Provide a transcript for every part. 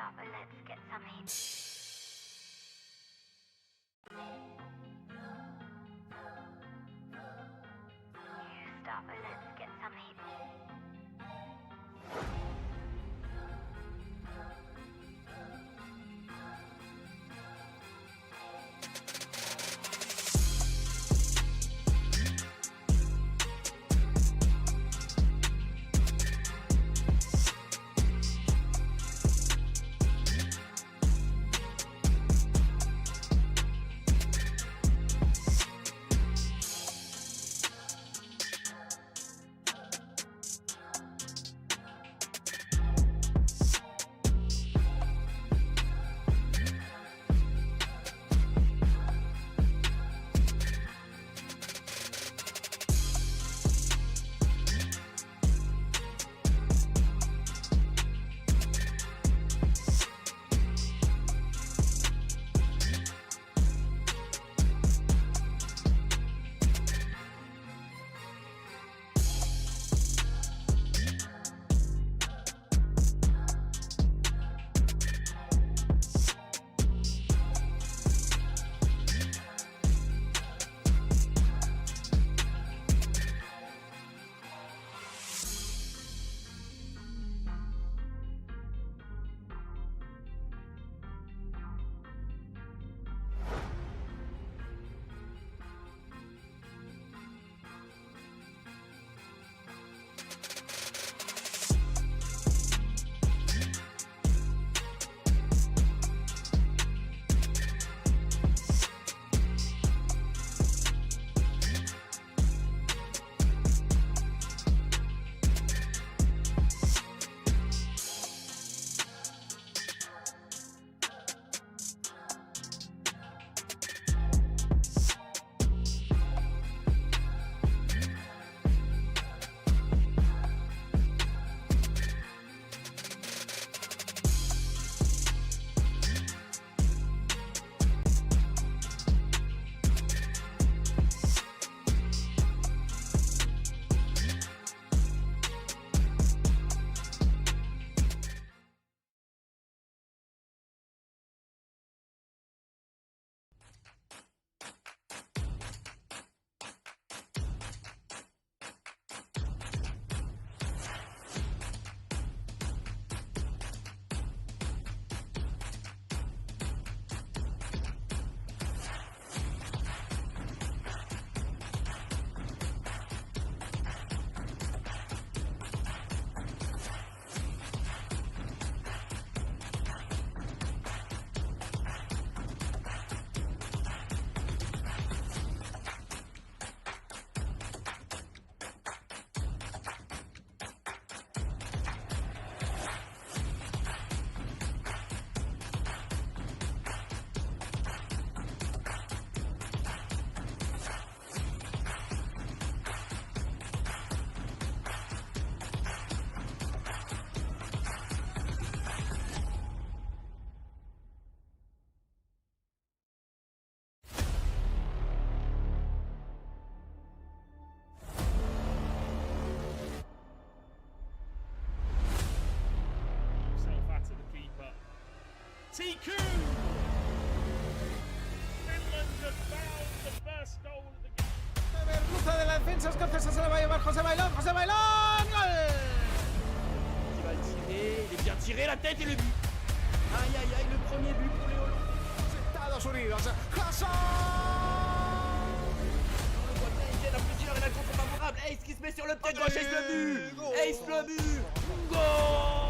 stop and let's get some heat. You stop and let's get some heat. TQ! Finland have found the first goal of the game. Merluza de la defensa, Escocesa se la va a llevar José Bailón, José Bailón, ¡gol! Il va le tirer, il est bien tiré, la tête et le but. Aïe aïe aïe, le premier but pour les Hollandais. Estados Unidos, Hazard! On le voit bien, il vient à plusieurs et la contre favorable. Ace qui se met sur le pied gauche, Ace le but. Ace le but. Goal!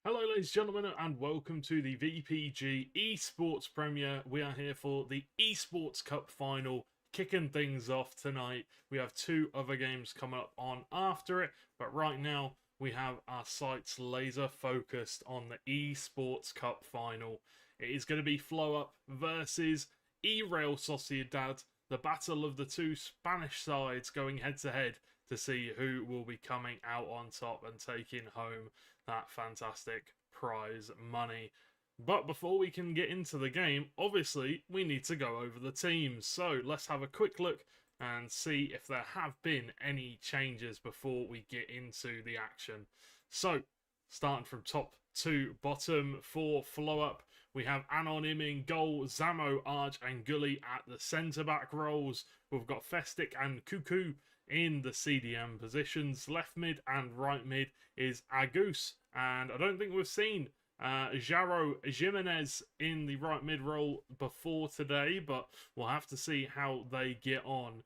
Hello ladies and gentlemen and welcome to the VPG Esports premiere. We are here for the Esports Cup final, kicking things off tonight. We have two other games coming up on after it, but right now we have our sights laser focused on the Esports Cup final. It is going to be FlowUp versus eReal Sociedad, the battle of the two Spanish sides going head to head to see who will be coming out on top and taking home that fantastic prize money. But before we can get into the game, obviously we need to go over the teams. So let's have a quick look and see if there have been any changes before we get into the action. So, starting from top to bottom for FlowUp, we have Anon Im in goal, Zamo, Arch and Gully at the centre-back roles. We've got Festic and Cuckoo in the CDM positions. Left mid and right mid is Agus, and I don't think we've seen Jaro Jimenez in the right mid role before today, but we'll have to see how they get on.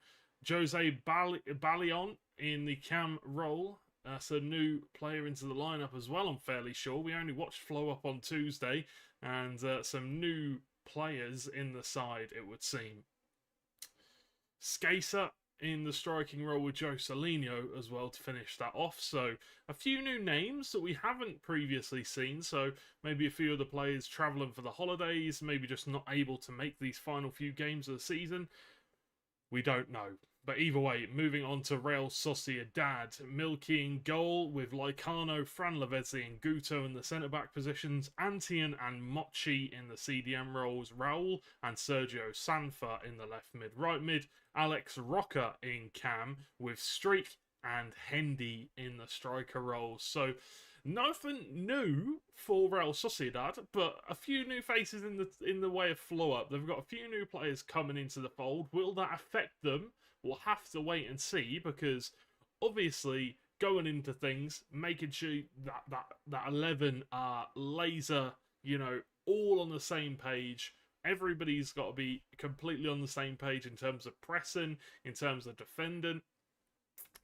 Jose Balion in the cam role. That's a new player into the lineup as well, I'm fairly sure. We only watched FlowUp on Tuesday, and some new players in the side, it would seem. Skaser in the striking role with Joe Salino as well to finish that off. So a few new names that we haven't previously seen. So maybe a few of the players travelling for the holidays, maybe just not able to make these final few games of the season. We don't know. But either way, moving on to Real Sociedad. Milky in goal with Lycano, Fran Lavezzi and Guto in the centre-back positions. Antian and Mochi in the CDM roles. Raul and Sergio Sanfa in the left mid, right mid. Alex Roca in cam with Streak and Hendy in the striker roles. So nothing new for Real Sociedad, but a few new faces in the way of FlowUp. They've got a few new players coming into the fold. Will that affect them? We'll have to wait and see, because obviously going into things, making sure that 11 are laser, you know, all on the same page. Everybody's got to be completely on the same page in terms of pressing, in terms of defending.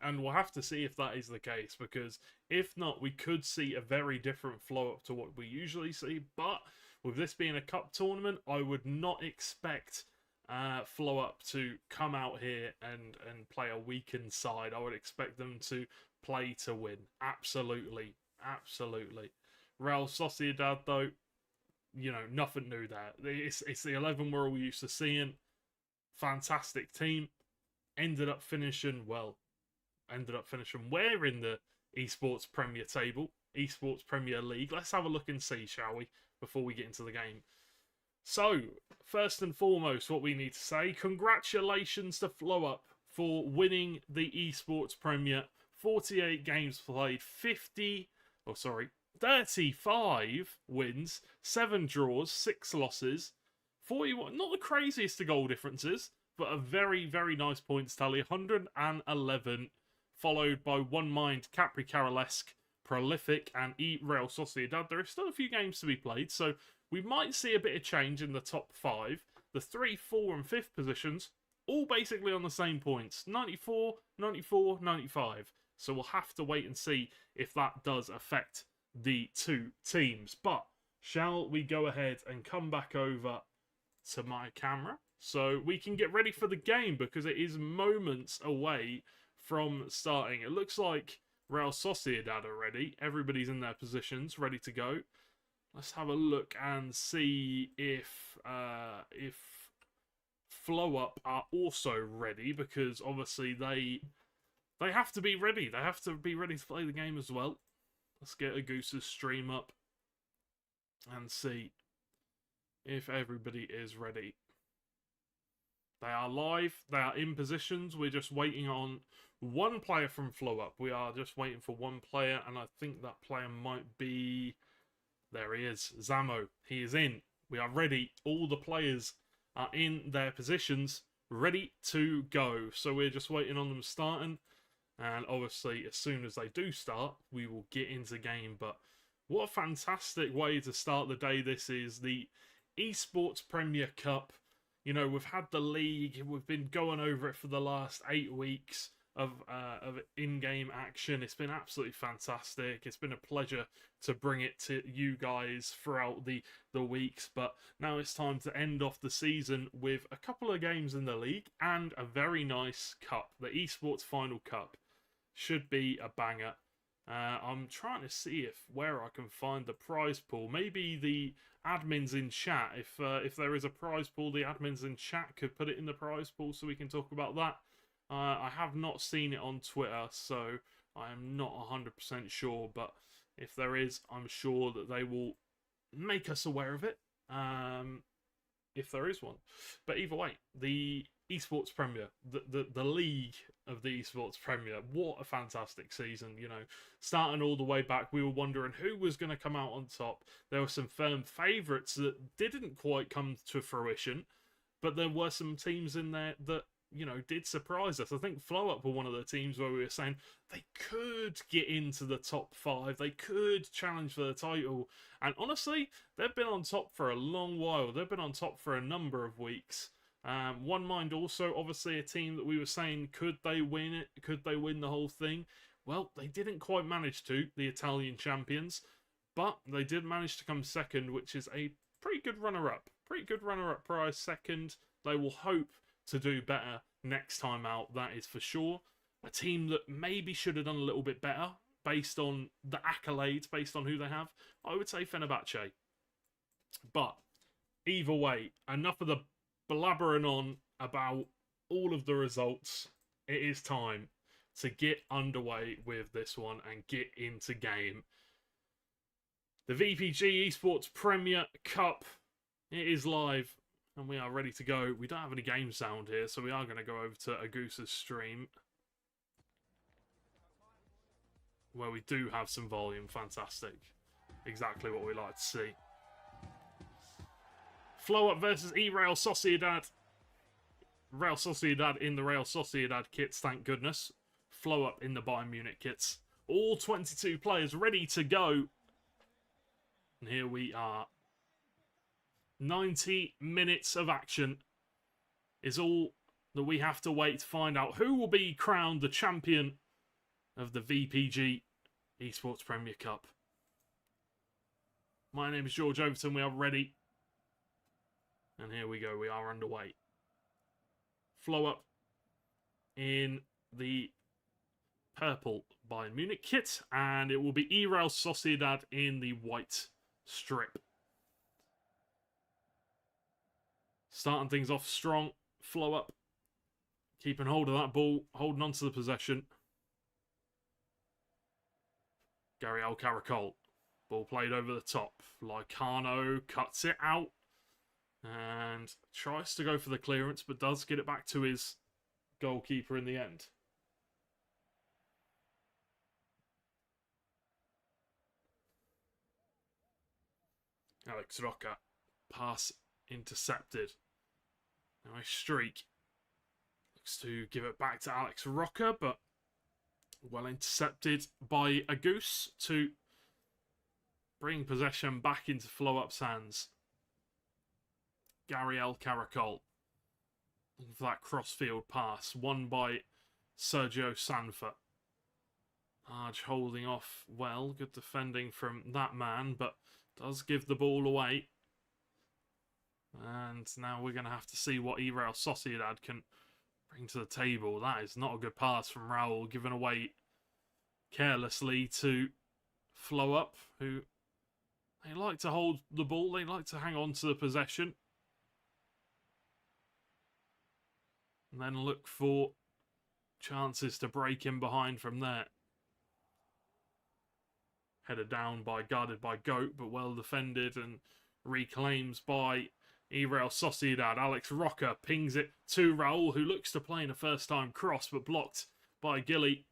And we'll have to see if that is the case, because if not, we could see a very different FlowUp to what we usually see. But with this being a cup tournament, I would not expect FlowUp to come out here and play a weakened side. I would expect them to play to win. Absolutely. Absolutely. Real Sociedad, though, you know, nothing new there. It's the 11 we're all used to seeing. Fantastic team. Ended up finishing where in the Esports Premier table, Esports Premier League. Let's have a look and see, shall we, before we get into the game. So, first and foremost, what we need to say, congratulations to FlowUp for winning the Esports Premier. 48 games played, 35 wins, 7 draws, 6 losses, 41, not the craziest of goal differences, but a very, very nice points tally, 111, followed by One Mind, Capri Carolesque, Prolific, and eReal Sociedad. There are still a few games to be played, so we might see a bit of change in the top 5. The 3, 4, and 5th positions, all basically on the same points. 94, 94, 95. So we'll have to wait and see if that does affect the two teams. But shall we go ahead and come back over to my camera so we can get ready for the game, because it is moments away from starting. It looks like Real Sociedad are ready. Everybody's in their positions, ready to go. Let's have a look and see if FlowUp are also ready, because obviously they have to be ready. They have to be ready to play the game as well. Let's get a Goose's stream up and see if everybody is ready. They are live. They are in positions. We're just waiting on one player from FlowUp. We are just waiting for one player, and I think that player might be... There he is, Zamo. He is in. We are ready. All the players are in their positions, ready to go. So we're just waiting on them starting. And obviously, as soon as they do start, we will get into game. But what a fantastic way to start the day this is. The Esports Premier Cup. You know, we've had the league. We've been going over it for the last 8 weeks of in-game action. It's been absolutely fantastic. It's been a pleasure to bring it to you guys throughout the weeks. But now it's time to end off the season with a couple of games in the league and a very nice cup. The Esports Final Cup should be a banger. I'm trying to see where I can find the prize pool. Maybe the admins in chat, if there is a prize pool, the admins in chat could put it in the prize pool so we can talk about that. I have not seen it on Twitter, so I am not 100% sure. But if there is, I'm sure that they will make us aware of it. If there is one. But either way, the Esports Premier, the league of the Esports Premier, what a fantastic season, you know. Starting all the way back, we were wondering who was going to come out on top. There were some firm favourites that didn't quite come to fruition, but there were some teams in there that, you know, did surprise us. I think FlowUp were one of the teams where we were saying they could get into the top 5, they could challenge for the title, and honestly, they've been on top for a long while. They've been on top for a number of weeks. One Mind also, obviously, a team that we were saying, could they win it? Could they win the whole thing? Well, they didn't quite manage to, the Italian champions, but they did manage to come second, which is a pretty good runner-up. Pretty good runner-up prize, second. They will hope to do better next time out, that is for sure. A team that maybe should have done a little bit better, based on the accolades, based on who they have, I would say Fenerbahce. But either way, enough of the blabbering on about all of the results. It is time to get underway with this one and get into game. The VPG Esports Premier Cup, it is live and we are ready to go. We don't have any game sound here, so we are going to go over to Agusa's stream, where we do have some volume. Fantastic. Exactly what we like to see. FlowUp versus eReal Sociedad. Real Sociedad in the Real Sociedad kits, thank goodness. FlowUp in the Bayern Munich kits. All 22 players ready to go. And here we are. 90 minutes of action is all that we have to wait to find out who will be crowned the champion of the VPG Esports Premier Cup. My name is George Overton. We are ready. And here we go. We are underway. FlowUp in the purple Bayern Munich kit. And it will be eReal Sociedad in the white strip. Starting things off strong. FlowUp keeping hold of that ball. Holding on to the possession. Gabriel Caracol. Ball played over the top. Lycano cuts it out. And tries to go for the clearance, but does get it back to his goalkeeper in the end. Alex Roca. Pass intercepted. Nice streak. Looks to give it back to Alex Roca, but well intercepted by Agus to bring possession back into FlowUp's hands. Gabriel Caracol. Looking for that cross-field pass. Won by Sergio Sanfa. Arge holding off well. Good defending from that man, but does give the ball away. And now we're going to have to see what eReal Sociedad can bring to the table. That is not a good pass from Raul, given away carelessly to FlowUp, who they like to hold the ball. They like to hang on to the possession. And then look for chances to break in behind from there. Headed down guarded by Goat, but well defended and reclaims by eReal Sociedad. Alex Roca pings it to Raul, who looks to play in a first-time cross, but blocked by Gilly.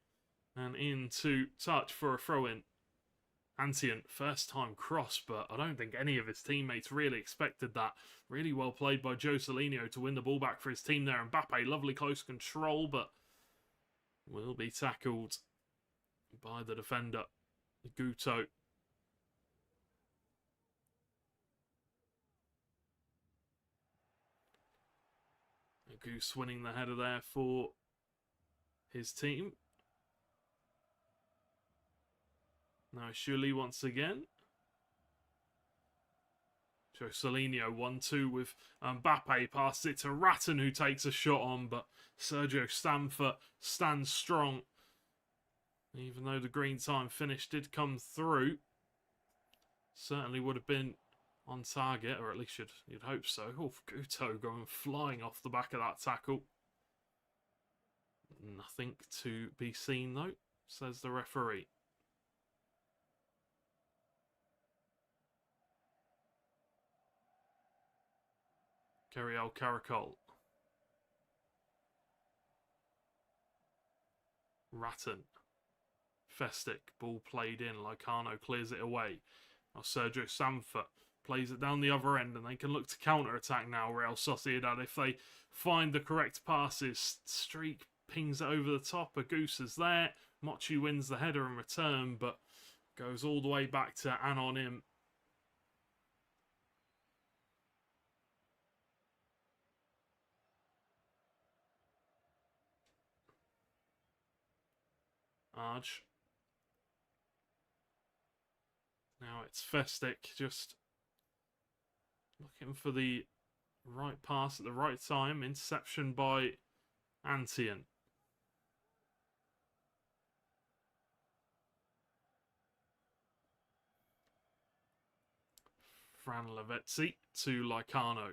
And into touch for a throw-in. Antient, first-time cross, but I don't think any of his teammates really expected that. Really well played by Joe Solinio to win the ball back for his team there. Mbappe, lovely close control, but will be tackled by the defender, Guto. Goose winning the header there for his team. Now Shuli once again. Joe Solinio 1-2 with Mbappe. Passes it to Ratton, who takes a shot on, but Sergio Sanfa stands strong. Even though the green time finish did come through, certainly would have been on target, or at least you'd hope so. Oh, Guto going flying off the back of that tackle. Nothing to be seen though, says the referee. eReal Caracol. Ratton. Festic. Ball played in. Lycano clears it away. Now Sergio Sanford plays it down the other end, and they can look to counter-attack now, Real Sociedad, if they find the correct passes. Streak pings it over the top. Agus is there. Mochi wins the header in return, but goes all the way back to Anonim. Arj. Now it's Festic, just looking for the right pass at the right time. Interception by Antian. Fran Lavezzi to Lycano.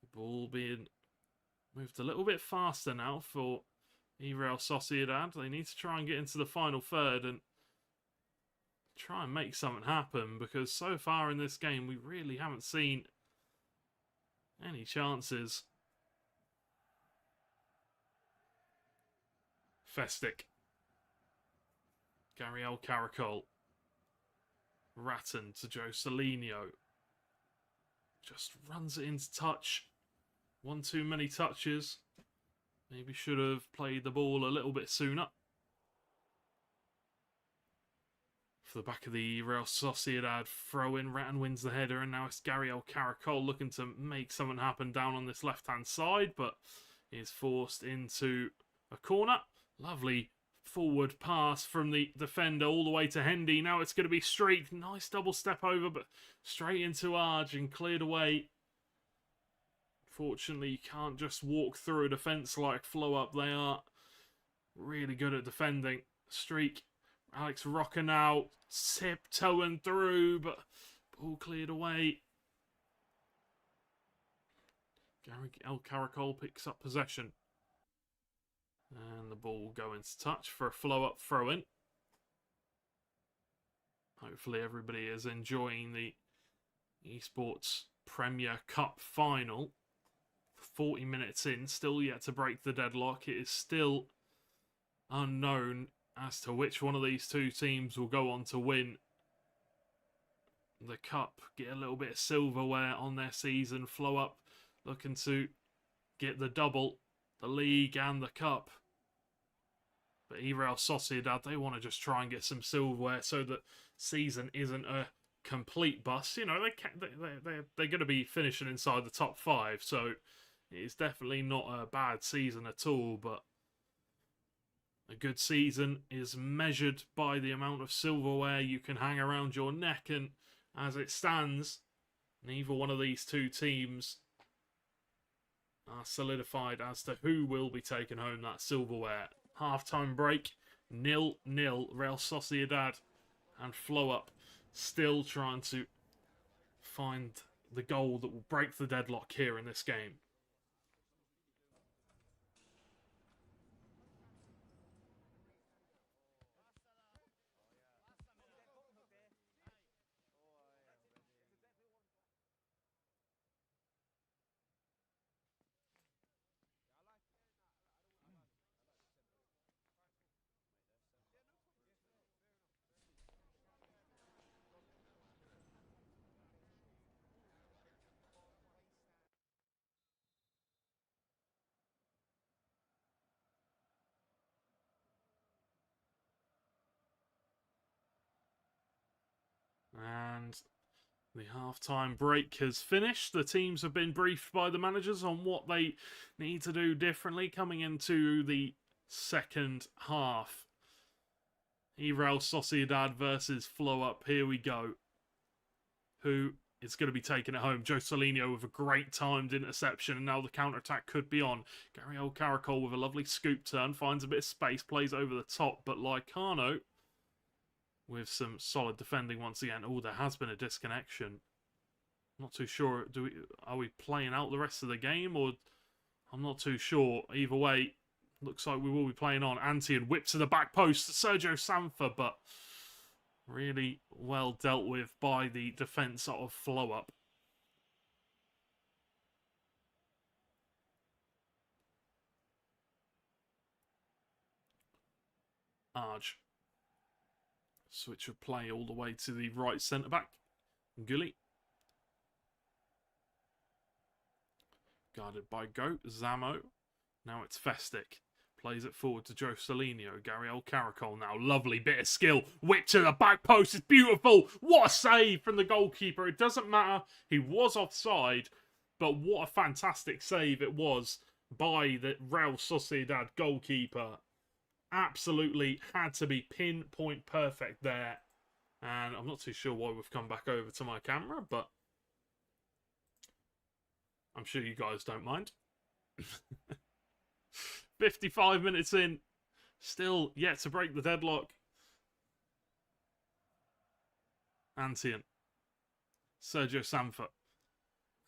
The ball being moved a little bit faster now for eReal Sociedad. They need to try and get into the final third and try and make something happen, because so far in this game we really haven't seen any chances. Festic. eReal Caracol. Ratton to Joe Salinio. Just runs it into touch. One too many touches. Maybe should have played the ball a little bit sooner. For the back of the Real Sociedad throw-in, Ratton wins the header, and now it's eReal Caracol looking to make something happen down on this left-hand side, but is forced into a corner. Lovely forward pass from the defender all the way to Hendy. Now it's going to be Streak. Nice double step over, but straight into Arj and cleared away. Fortunately, you can't just walk through a defence like FlowUp. They are really good at defending. Streak. Alex Rocker now tiptoeing through, but ball cleared away. eReal Caracol picks up possession. And the ball going to touch for a FlowUp throw-in. Hopefully everybody is enjoying the Esports Premier Cup final. 40 minutes in, still yet to break the deadlock. It is still unknown as to which one of these two teams will go on to win the cup, get a little bit of silverware on their season. FlowUp looking to get the double, the league and the cup. But eReal Sociedad, they want to just try and get some silverware so that season isn't a complete bust. You know, they're going to be finishing inside the top 5, so it's definitely not a bad season at all, but a good season is measured by the amount of silverware you can hang around your neck, and as it stands, neither one of these two teams are solidified as to who will be taking home that silverware. Half-time break, 0-0. Real Sociedad and FlowUp still trying to find the goal that will break the deadlock here in this game. And the half-time break has finished. The teams have been briefed by the managers on what they need to do differently coming into the second half. eReal Sociedad versus FlowUp. Here we go. Who is going to be taking it home? Joe Salinio with a great timed interception, and now the counter-attack could be on. eReal Caracol with a lovely scoop turn, finds a bit of space, plays over the top, but Lycano with some solid defending once again. Oh, there has been a disconnection. Not too sure. Are we playing out the rest of the game, or I'm not too sure. Either way, Looks like we will be playing on. Antian whip to the back post. Sergio Sanfa, but really well dealt with by the defence of FlowUp. Arge. Switch of play all the way to the right centre-back. Gully. Guarded by Goat. Zamo. Now it's Festic. Plays it forward to Joe Salinio. Gabriel Caracol now. Lovely bit of skill. Whip to the back post. It's beautiful. What a save from the goalkeeper. It doesn't matter. He was offside. But what a fantastic save it was by the Real Sociedad goalkeeper. Absolutely had to be pinpoint perfect there. And I'm not too sure why we've come back over to my camera, but I'm sure you guys don't mind. 55 minutes in. Still yet to break the deadlock. Antian. Sergio Sanfa.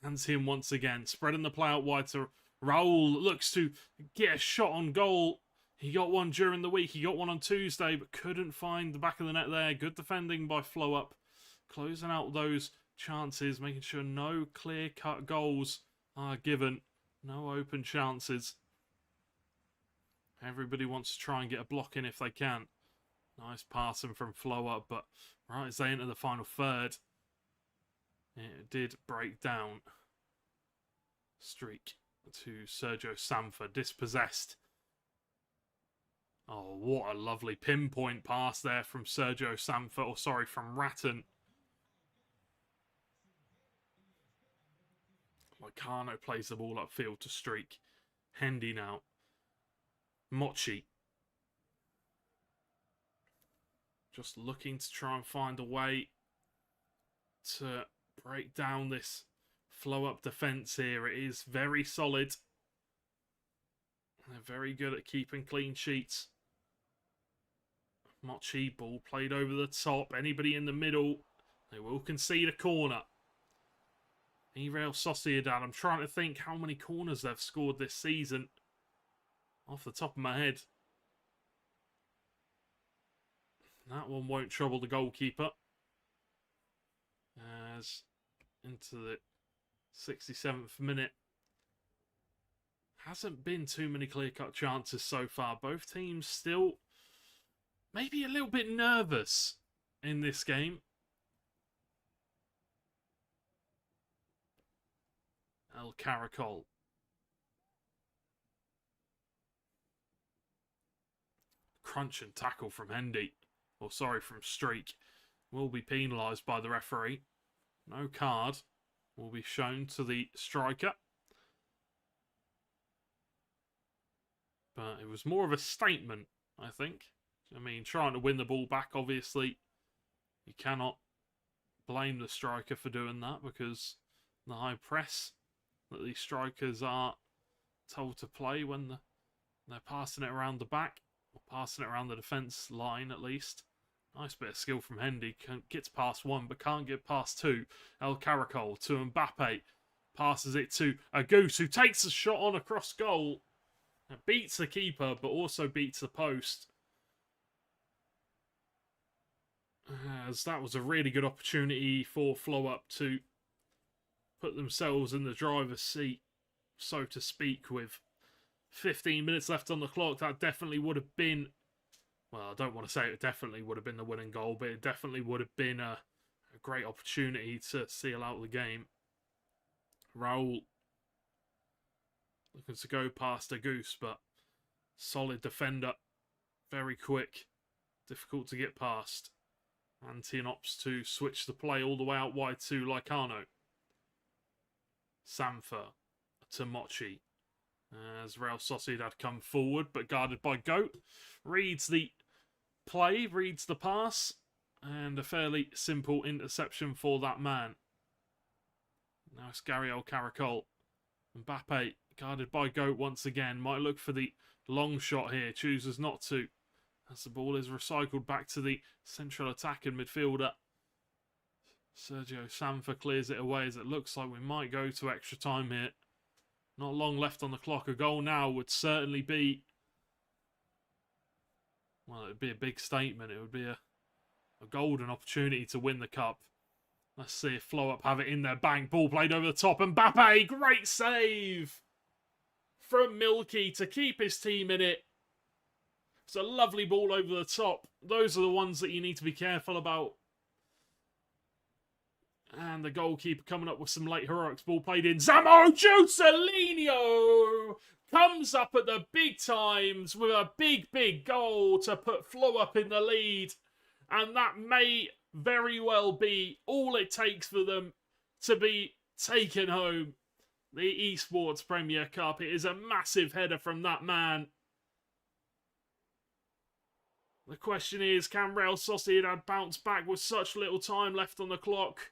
Antian once again. Spreading the play out wide to Raul. Looks to get a shot on goal. He got one during the week. He got one on Tuesday, but couldn't find the back of the net there. Good defending by FlowUp. Closing out those chances, making sure no clear-cut goals are given. No open chances. Everybody wants to try and get a block in if they can. Nice passing from FlowUp, but right as they enter the final third, it did break down. Streak to Sergio Sanfa, dispossessed. Oh, what a lovely pinpoint pass there from Sergio Sanfa, or sorry, from Ratton. Moicano plays the ball upfield to Streak. Hendy now. Mochi. Just looking to try and find a way to break down this FlowUp defence here. It is very solid. They're very good at keeping clean sheets. Mochi, ball played over the top. Anybody in the middle, they will concede a corner. eReal Sociedad, I'm trying to think how many corners they've scored this season. Off the top of my head. That one won't trouble the goalkeeper. As into the 67th minute. Hasn't been too many clear-cut chances so far. Both teams still maybe a little bit nervous in this game. El Caracol. Crunch and tackle from Hendy. Or sorry, from Streak. Will be penalised by the referee. No card will be shown to the striker. But it was more of a statement, I think. I mean, trying to win the ball back, obviously. You cannot blame the striker for doing that because the high press that these strikers are told to play when they're passing it around the back, or passing it around the defence line at least. Nice bit of skill from Hendy. Gets past one, but can't get past two. El Caracol to Mbappe. Passes it to Agus, who takes a shot on across goal. It beats the keeper, but also beats the post. As that was a really good opportunity for FlowUp to put themselves in the driver's seat, so to speak, with 15 minutes left on the clock. That definitely would have been, well, I don't want to say it definitely would have been the winning goal, but it definitely would have been a great opportunity to seal out the game. Raul looking to go past a goose, but solid defender. Very quick. Difficult to get past. Antian opts to switch the play all the way out wide to Lycano. Sanfa to Mochi. As Real Sociedad come forward, but guarded by Goat. Reads the play, reads the pass, and a fairly simple interception for that man. Now it's Gabriel Caracol. Mbappe, guarded by Goat once again. Might look for the long shot here. Chooses not to. As the ball is recycled back to the central attacking midfielder. Sergio Sanfa clears it away as it looks like we might go to extra time here. Not long left on the clock. A goal now would certainly be Well, it would be a big statement. It would be a golden opportunity to win the cup. Let's see if FlowUp have it in their bank. Ball played over the top. Mbappe, great save from Milky to keep his team in it. It's a lovely ball over the top. Those are the ones that you need to be careful about. And the goalkeeper coming up with some late heroics. Ball played in. Zamo Joselinho comes up at the big times with a big goal to put FlowUp in the lead. And that may very well be all it takes for them to be taken home the Esports Premier Cup. It is a massive header from that man. The question is, can Real Sociedad bounce back with such little time left on the clock?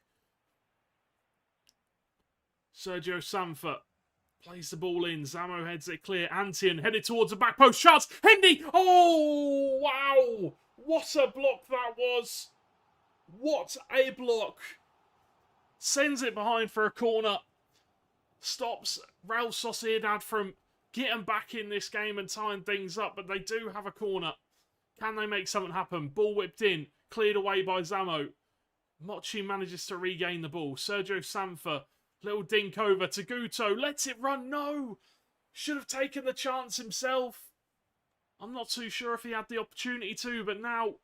Sergio Sanfa plays the ball in. Zamo heads it clear. Antian headed towards the back post. Shots. Hendy. Oh, wow. What a block that was. What a block. Sends it behind for a corner. Stops Real Sociedad from getting back in this game and tying things up. But they do have a corner. Can they make something happen? Ball whipped in. Cleared away by Zamo. Mochi manages to regain the ball. Sergio Sanfa. Little dink over to Guto. Lets it run. No. Should have taken the chance himself. I'm not too sure if he had the opportunity to, but now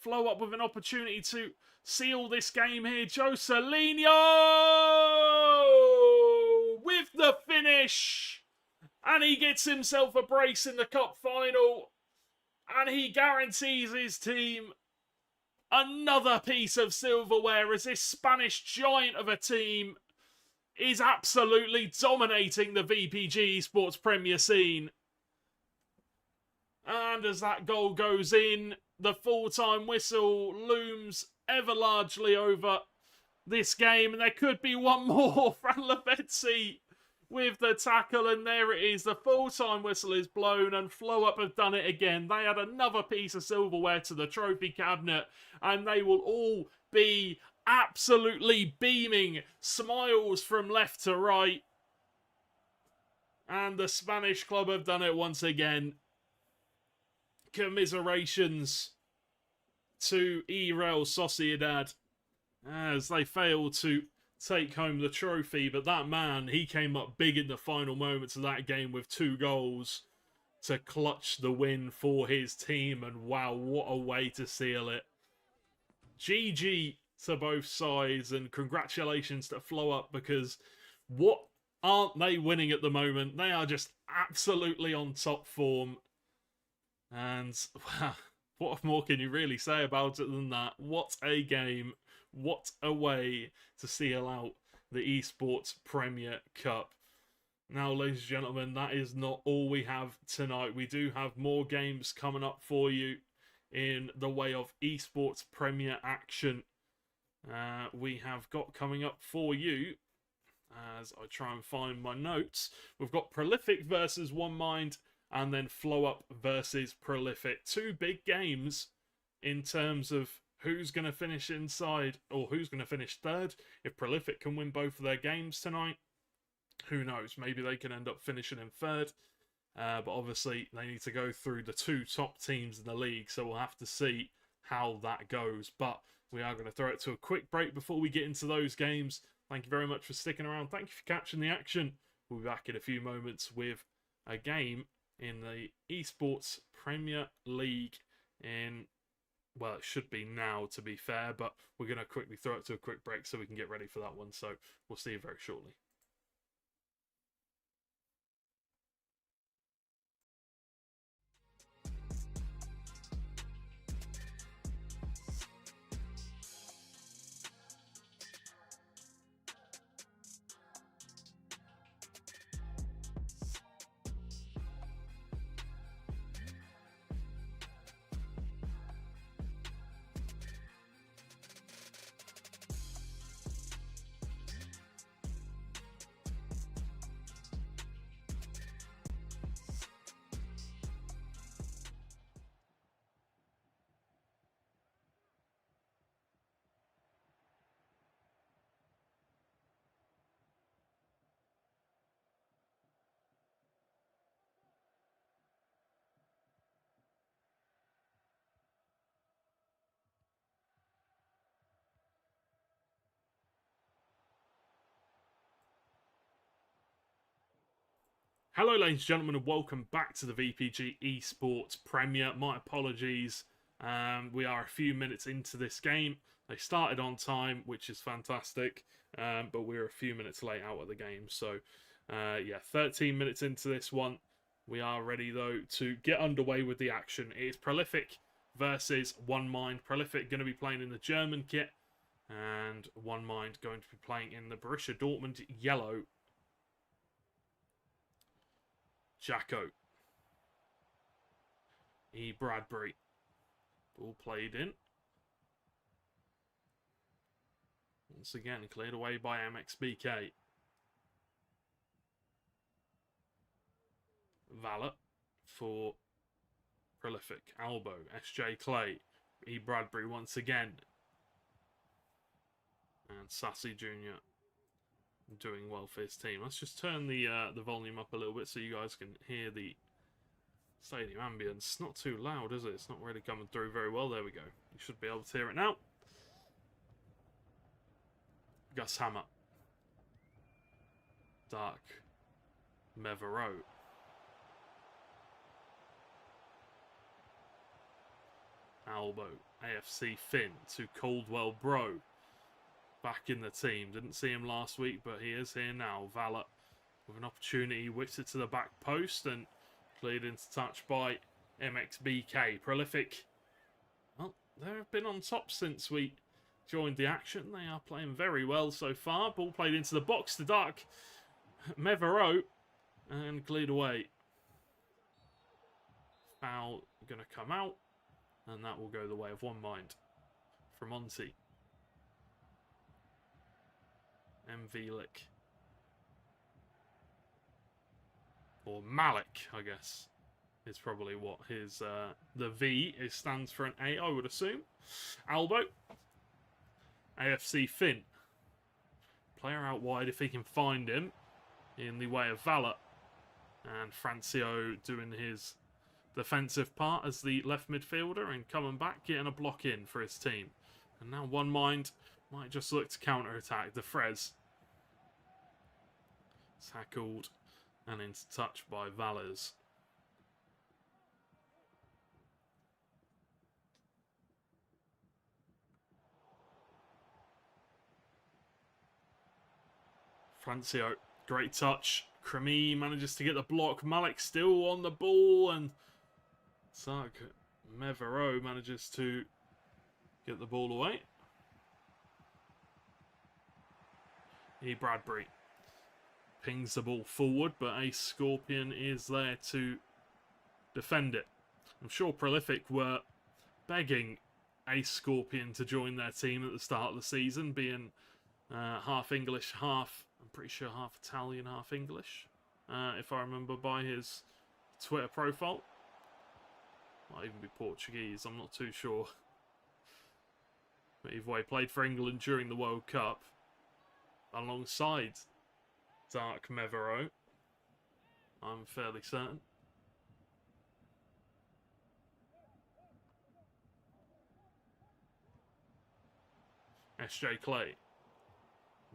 FlowUp with an opportunity to seal this game here. Joselinho with the finish. And he gets himself a brace in the cup final. And he guarantees his team another piece of silverware as this Spanish giant of a team is absolutely dominating the VPG Esports Premier scene. And as that goal goes in, the full-time whistle looms ever largely over this game. And there could be one more. Fran Lavezzi with the tackle. And there it is. The full-time whistle is blown. And FlowUp have done it again. They add another piece of silverware to the trophy cabinet. And they will all be absolutely beaming. Smiles from left to right. And the Spanish club have done it once again. Commiserations to eReal Sociedad as they fail to take home the trophy. But that man, he came up big in the final moments of that game with 2 goals to clutch the win for his team. And wow, what a way to seal it. GG to both sides, and congratulations to FlowUp, because what aren't they winning at the moment? They are just absolutely on top form. And wow, what more can you really say about it than that? What a game. What a way to seal out the Esports Premier Cup. Now, ladies and gentlemen, that is not all we have tonight. We do have more games coming up for you in the way of Esports Premier action. We have got coming up for you, as I try and find my notes, we've got Prolific versus One Mind, and then FlowUp versus Prolific. 2 big games in terms of who's going to finish inside, or who's going to finish third. If Prolific can win both of their games tonight, who knows? Maybe they can end up finishing in third. But obviously, they need to go through the 2 top teams in the league, so we'll have to see how that goes. But we are going to throw it to a quick break before we get into those games. Thank you very much for sticking around. Thank you for catching the action. We'll be back in a few moments with a game in the Esports Premier League in, well, it should be now, to be fair, but we're going to quickly throw it to a quick break so we can get ready for that one. So we'll see you very shortly. Hello ladies and gentlemen and welcome back to the VPG Esports Premier. My apologies, we are a few minutes into this game. They started on time, which is fantastic, but we're a few minutes late out of the game. So yeah, 13 minutes into this one. We are ready though to get underway with the action. It is Prolific versus One Mind. Prolific going to be playing in the German kit and One Mind going to be playing in the Borussia Dortmund yellow. Jacko. E. Bradbury. Ball played in. Once again, cleared away by MXBK. Valet for Prolific. Albo. SJ Clay. E. Bradbury once again. And Sassy Jr. doing well for his team. Let's just turn the volume up a little bit so you guys can hear the stadium ambience. Not too loud, is it? It's not really coming through very well. There we go. You should be able to hear it now. Gus Hammer. Dark Mevero. Albo. AFC Finn to Caldwell Bro. Back in the team. Didn't see him last week, but he is here now. Valet with an opportunity. Whips it to the back post and played into touch by MXBK. Prolific. Well, they've been on top since we joined the action. They are playing very well so far. Ball played into the box to Dark Mevero and cleared away. Foul going to come out, and that will go the way of One Mind from Monty. Mvlik. Or Malik, I guess, is probably what his, the V stands for an A, I would assume. Albo. AFC Finn. Player out wide if he can find him in the way of Valet. And Francio doing his defensive part as the left midfielder and coming back, getting a block in for his team. And now One Mind might just look to counter-attack. The Frez. Tackled and into touch by Valles. Francio, great touch. Cremy manages to get the block. Malik still on the ball, and Sark Mevero manages to get the ball away. E. Bradbury pings the ball forward, but Ace Scorpion is there to defend it. I'm sure Prolific were begging Ace Scorpion to join their team at the start of the season, being half English, half, I'm pretty sure half Italian, half English, if I remember by his Twitter profile. Might even be Portuguese, I'm not too sure. But either way, played for England during the World Cup alongside Dark Mevero, I'm fairly certain. SJ Clay.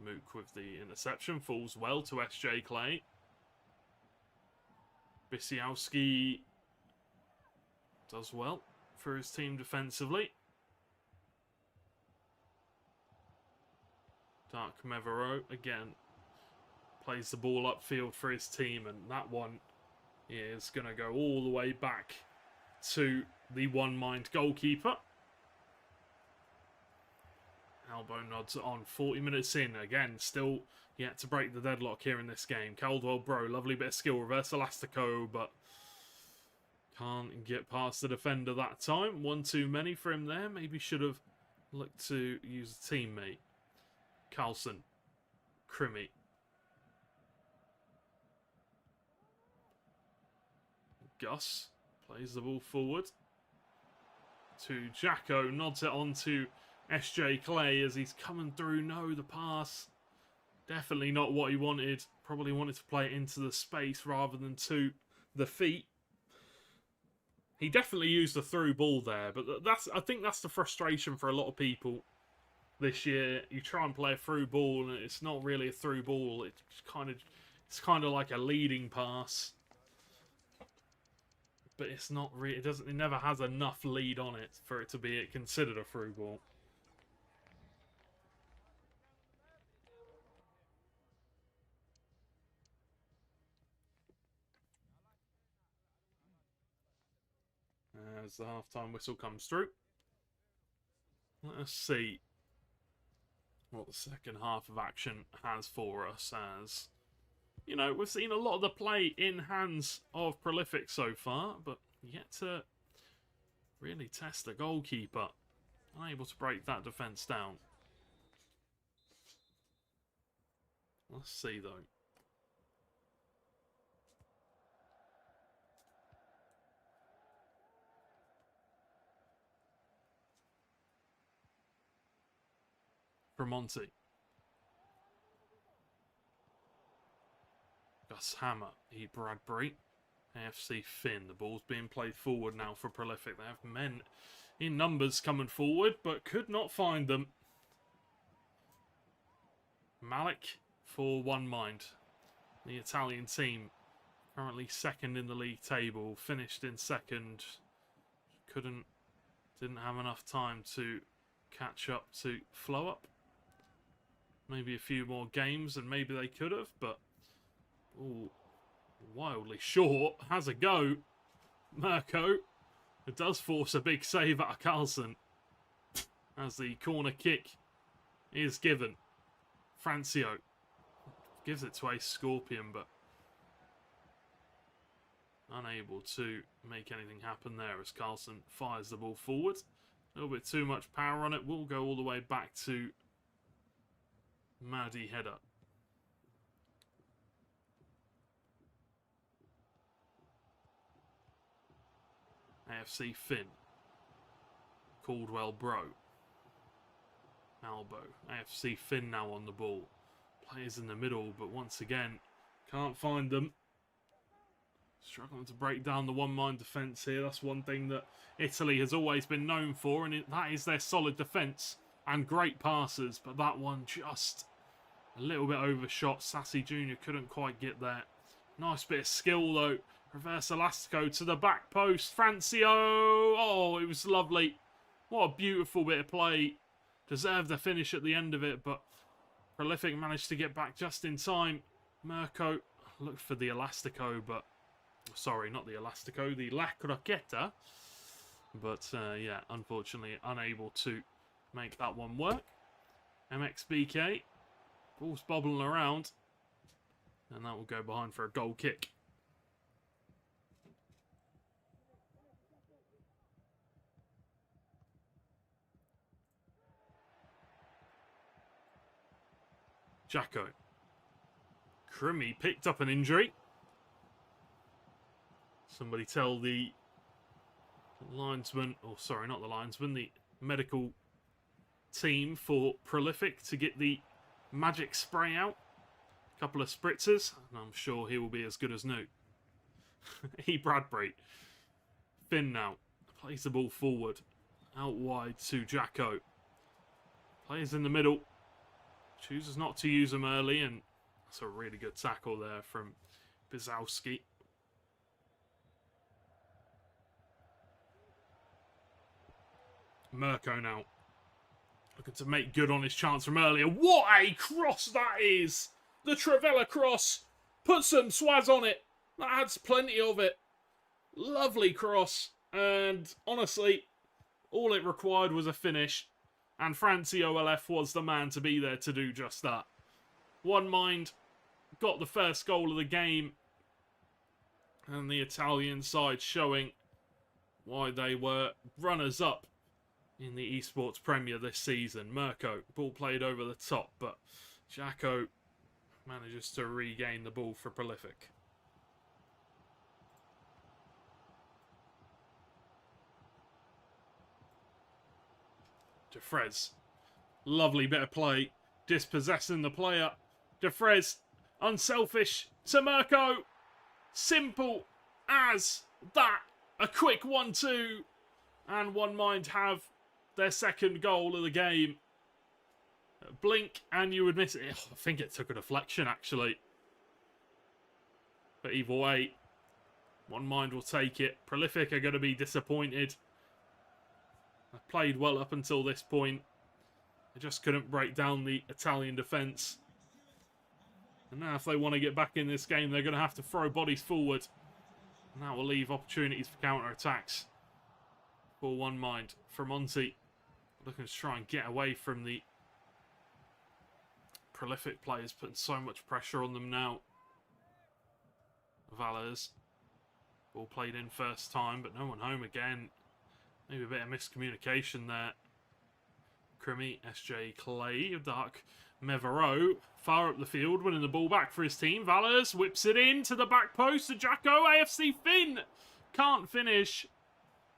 Mook with the interception, falls well to SJ Clay. Bisiowski does well for his team defensively. Dark Mevero again plays the ball upfield for his team, and that one is going to go all the way back to the One Mind goalkeeper. Albo nods on 40 minutes in. Again, still yet to break the deadlock here in this game. Caldwell Bro, lovely bit of skill. Reverse Elastico, but can't get past the defender that time. One too many for him there. Maybe should have looked to use a teammate. Carlson. Crimy. Gus plays the ball forward to Jacko. Nods it on to SJ Clay as he's coming through. No, the pass. Definitely not what he wanted. Probably wanted to play it into the space rather than to the feet. He definitely used the through ball there, but I think that's the frustration for a lot of people this year. You try and play a through ball and it's not really a through ball. It's kind of It's kind of like a leading pass. But it's not really, it never has enough lead on it for it to be considered a through ball. As the half-time whistle comes through. Let us see what the second half of action has for us, as, you know, we've seen a lot of the play in hands of Prolific so far, but yet to really test the goalkeeper. Unable to break that defence down. Let's see, though. Tremonti. Gus Hammer. E. Bradbury. AFC Finn. The ball's being played forward now for Prolific. They have men in numbers coming forward, but could not find them. Malik for One Mind. The Italian team. Currently second in the league table. Finished in second. Didn't have enough time to catch up to FlowUp. Maybe a few more games and maybe they could have, but ooh, wildly short. Has a go. Mirko. It does force a big save out of Carlson as the corner kick is given. Francio gives it to a Scorpion, but unable to make anything happen there as Carlson fires the ball forward. A little bit too much power on it. Will go all the way back to Maddie header. AFC Finn. Caldwell Bro. Albo. AFC Finn now on the ball. Players in the middle, but once again, can't find them. Struggling to break down the one-man defence here. That's one thing that Italy has always been known for, and that is their solid defence and great passes. But that one just a little bit overshot. Sassy Jr. couldn't quite get there. Nice bit of skill, though. Reverse Elastico to the back post. Francio! Oh, it was lovely. What a beautiful bit of play. Deserved a finish at the end of it, but Prolific managed to get back just in time. Mirko looked for the Elastico, but... Sorry, not the Elastico, the La Croqueta. But, yeah, unfortunately unable to make that one work. MXBK. Ball's bobbling around. And that will go behind for a goal kick. Jacko. Crimmy picked up an injury. Somebody tell the linesman, or sorry, not the linesman, the medical team for Prolific to get the magic spray out. A couple of spritzers, and I'm sure he will be as good as new. E. Bradbury. Finn now. Plays the ball forward. Out wide to Jacko. Plays in the middle. Chooses not to use them early, and that's a really good tackle there from Bizowski. Mirko now. Looking to make good on his chance from earlier. What a cross that is! The Travella cross. Put some swaz on it. That adds plenty of it. Lovely cross. And honestly, all it required was a finish. And Francio LF was the man to be there to do just that. One Mind got the first goal of the game. And the Italian side showing why they were runners-up in the Esports Premier this season. Mirko, ball played over the top, but Jacko manages to regain the ball for Prolific. Defrez. Lovely bit of play. Dispossessing the player. Defrez. Unselfish to Mirko. Simple as that. A quick 1-2. And One Mind have their second goal of the game. Blink and you would miss it. I think it took a deflection, actually. But either way, One Mind will take it. Prolific are going to be disappointed. They played well up until this point. They just couldn't break down the Italian defence. And now if they want to get back in this game, they're going to have to throw bodies forward. And that will leave opportunities for counter-attacks. For One Mind. Framonti looking to try and get away from the Prolific players, putting so much pressure on them now. Valers. Ball played in first time, but no one home again. Maybe a bit of miscommunication there. Crimmy, SJ Clay, Dark Mevereau, far up the field, winning the ball back for his team. Valers whips it in to the back post to Jacko. AFC Finn can't finish.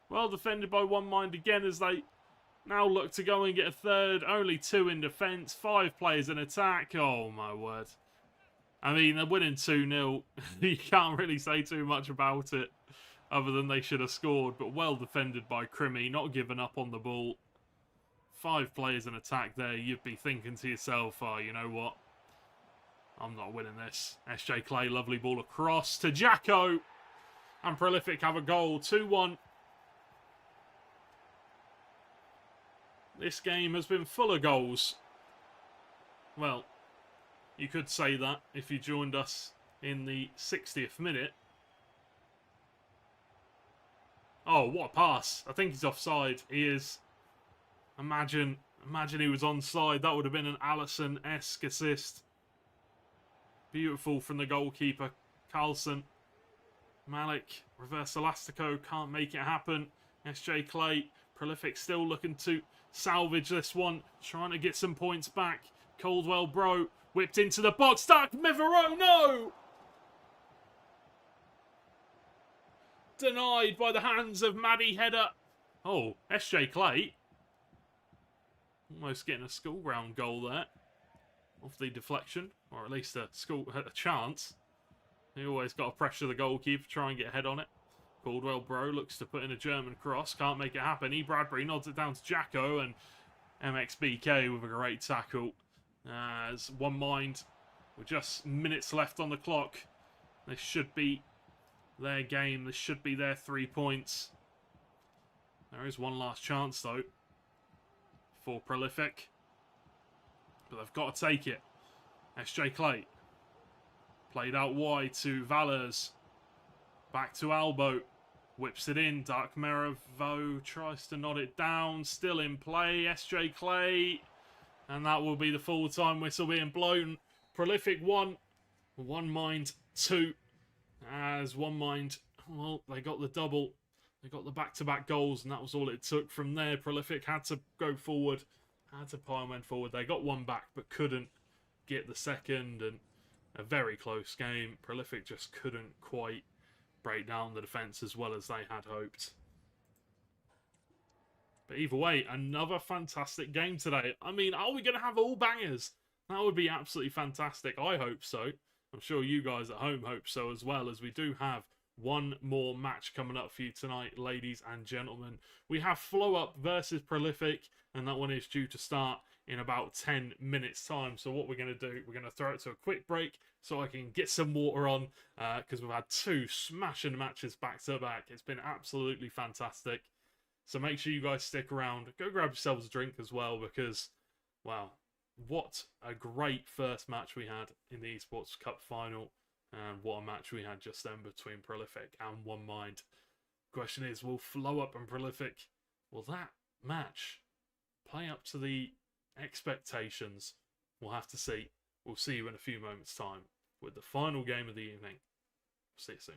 Well defended by One Mind again as they now look to go and get a third. Only 2 in defence, 5 players in attack. Oh my word. I mean, they're winning 2-0. You can't really say too much about it other than they should have scored. But well defended by Crimmy, not giving up on the ball. 5 players in attack there. You'd be thinking to yourself, oh, you know what? I'm not winning this. SJ Clay, lovely ball across to Jacko. And Prolific have a goal, 2-1. This game has been full of goals. Well, you could say that if you joined us in the 60th minute. Oh, what a pass. I think he's offside. He is. Imagine he was onside. That would have been an Alisson-esque assist. Beautiful from the goalkeeper, Carlson. Malik, reverse elastico, can't make it happen. SJ Clay, Prolific still looking to salvage this one. Trying to get some points back. Caldwell Bro, whipped into the box. Dark Mevereau, no! Denied by the hands of Maddie Header. Oh, SJ Clay. Almost getting a school ground goal there. Off the deflection. Or at least a chance. He always got to pressure the goalkeeper, try and get a head on it. Caldwell Bro looks to put in a German cross. Can't make it happen. E. Bradbury nods it down to Jacko. And MXBK with a great tackle. As One Mind with just minutes left on the clock. This should be their game. This should be their 3 points. There is one last chance though. For Prolific. But they've got to take it. SJ Clay. Played out wide to Valers. Back to Albo. Whips it in. Dark Merevo tries to nod it down. Still in play. SJ Clay. And that will be the full-time whistle being blown. Prolific 1. One Mind 2. As One Mind, well, they got the double. They got the back-to-back goals, and that was all it took from there. Prolific had to go forward. Had to pile men forward. They got one back, but couldn't get the second. And a very close game. Prolific just couldn't quite break down the defence as well as they had hoped. But either way, another fantastic game today. I mean, are we going to have all bangers? That would be absolutely fantastic. I hope so. I'm sure you guys at home hope so as well, as we do have one more match coming up for you tonight, ladies and gentlemen. We have FlowUp versus Prolific, and that one is due to start in about 10 minutes time. So what we're going to do, we're going to throw it to a quick break so I can get some water on, because we've had 2 smashing matches back to back. It's been absolutely fantastic. So make sure you guys stick around. Go grab yourselves a drink as well, because, wow, what a great first match we had in the Esports Cup final. And what a match we had just then between Prolific and One Mind. Question is, will FlowUp and Prolific, will that match play up to the expectations? We'll have to see. We'll see you in a few moments' time with the final game of the evening. See you soon.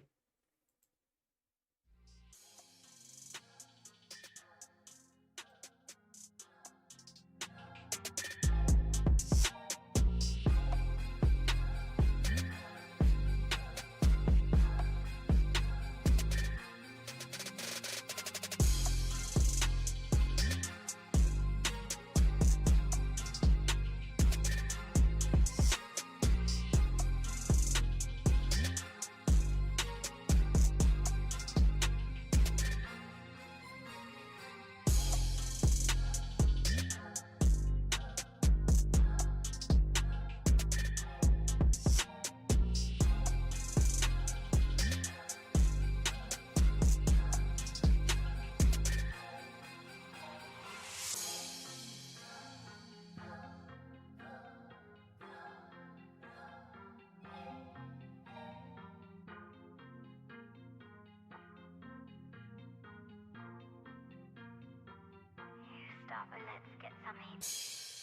Stop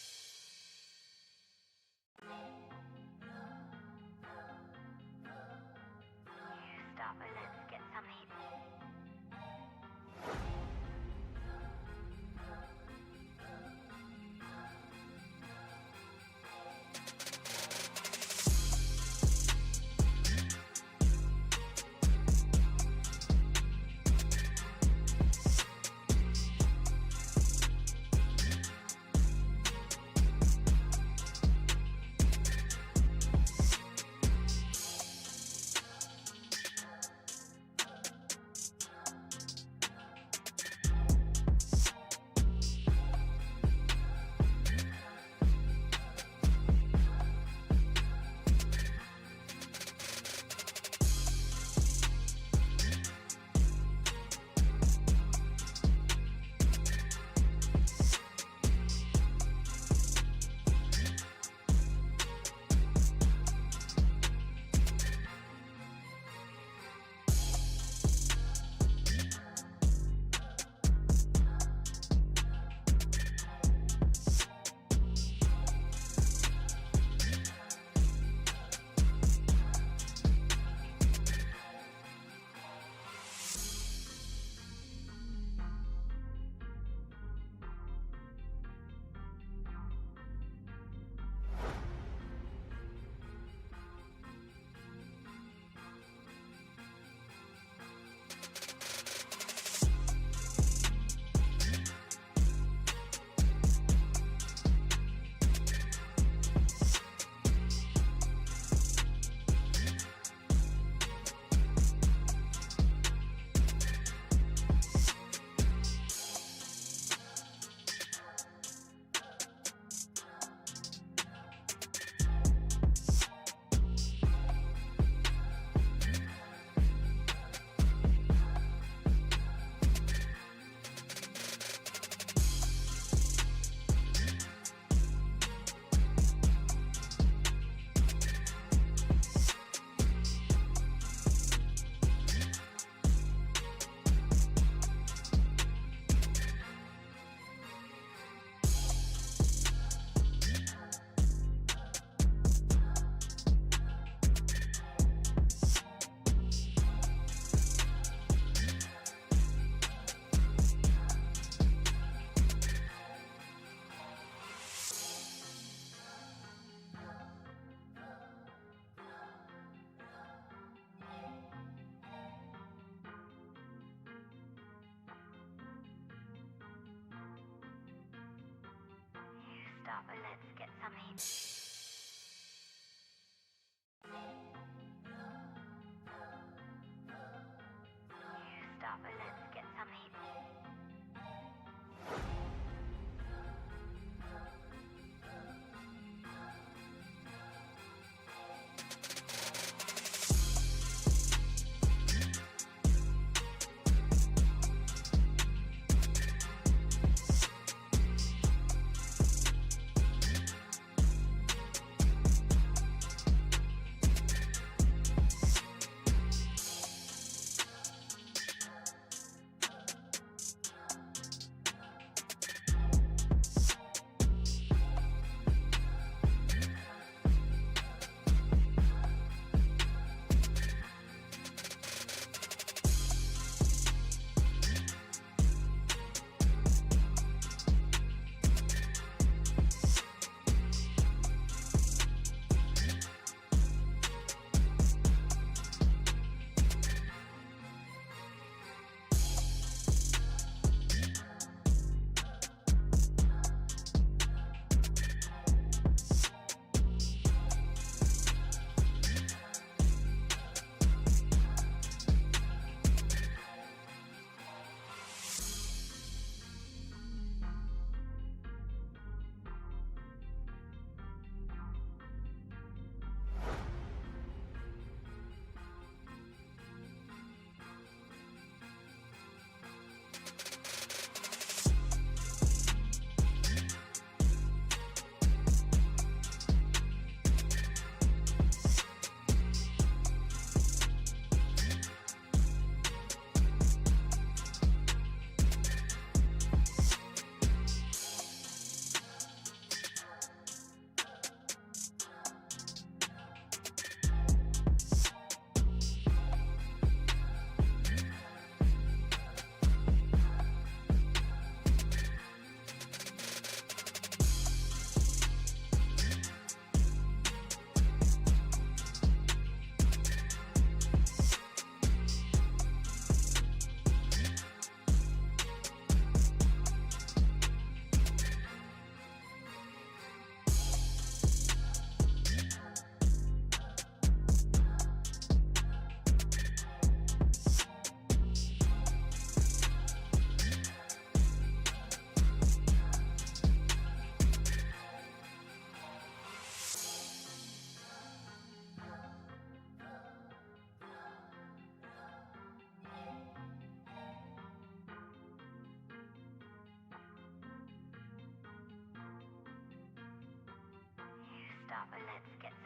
and let's get some heat. Stop and let's get some heat. Stop and let's get some heat.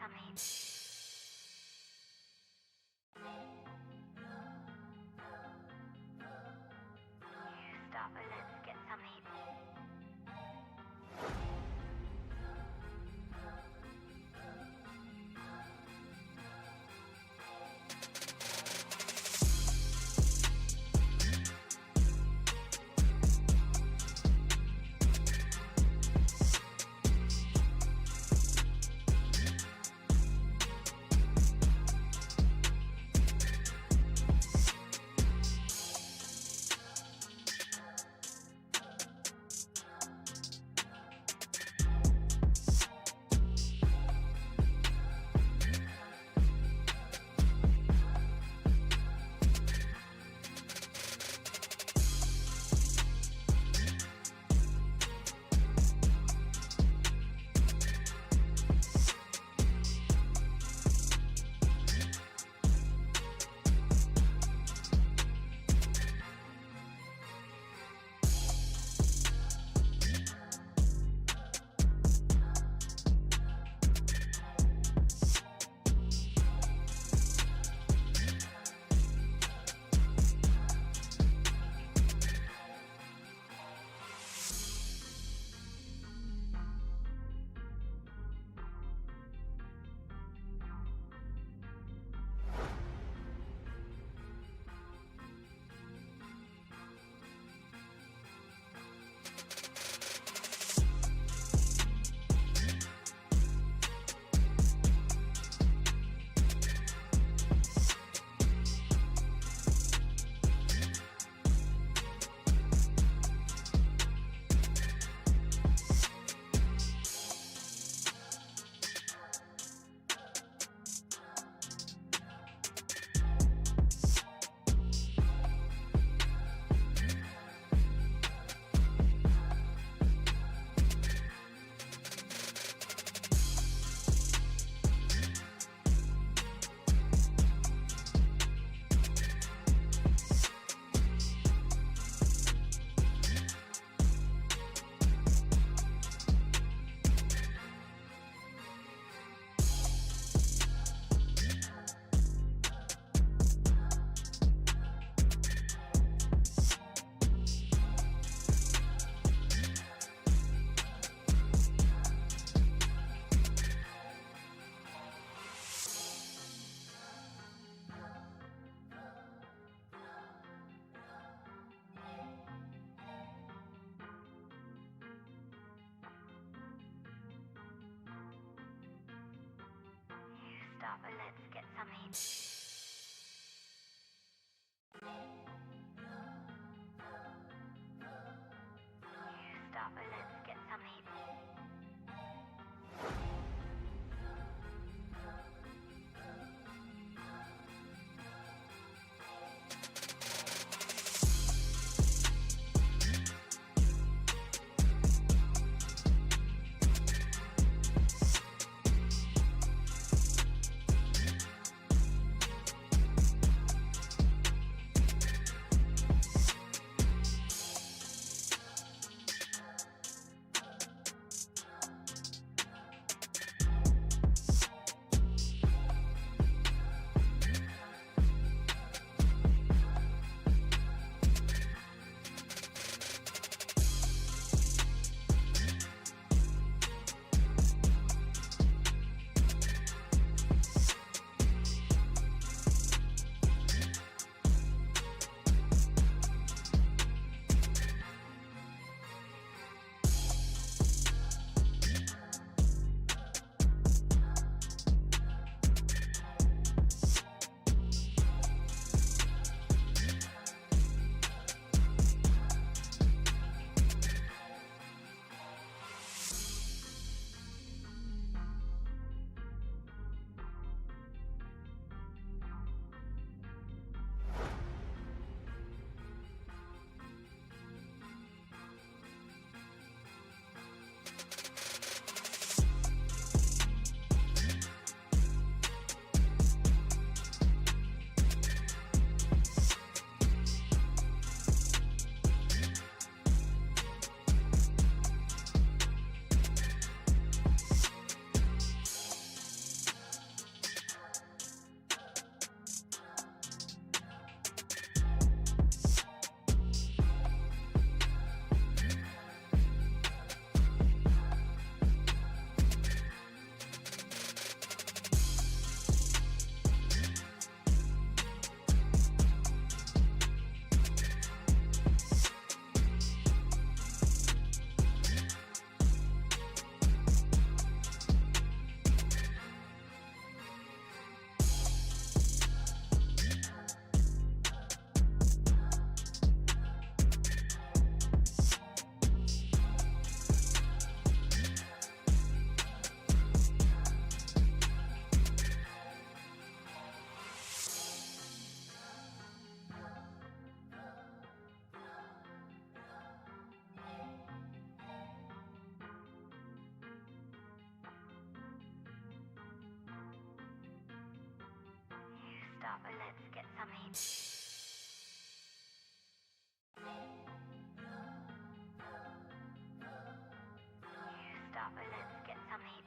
some heat. You stop and let's get some heat. Stop and let's get some heat. You stop and let's get some heat. Stop and let's get some heat.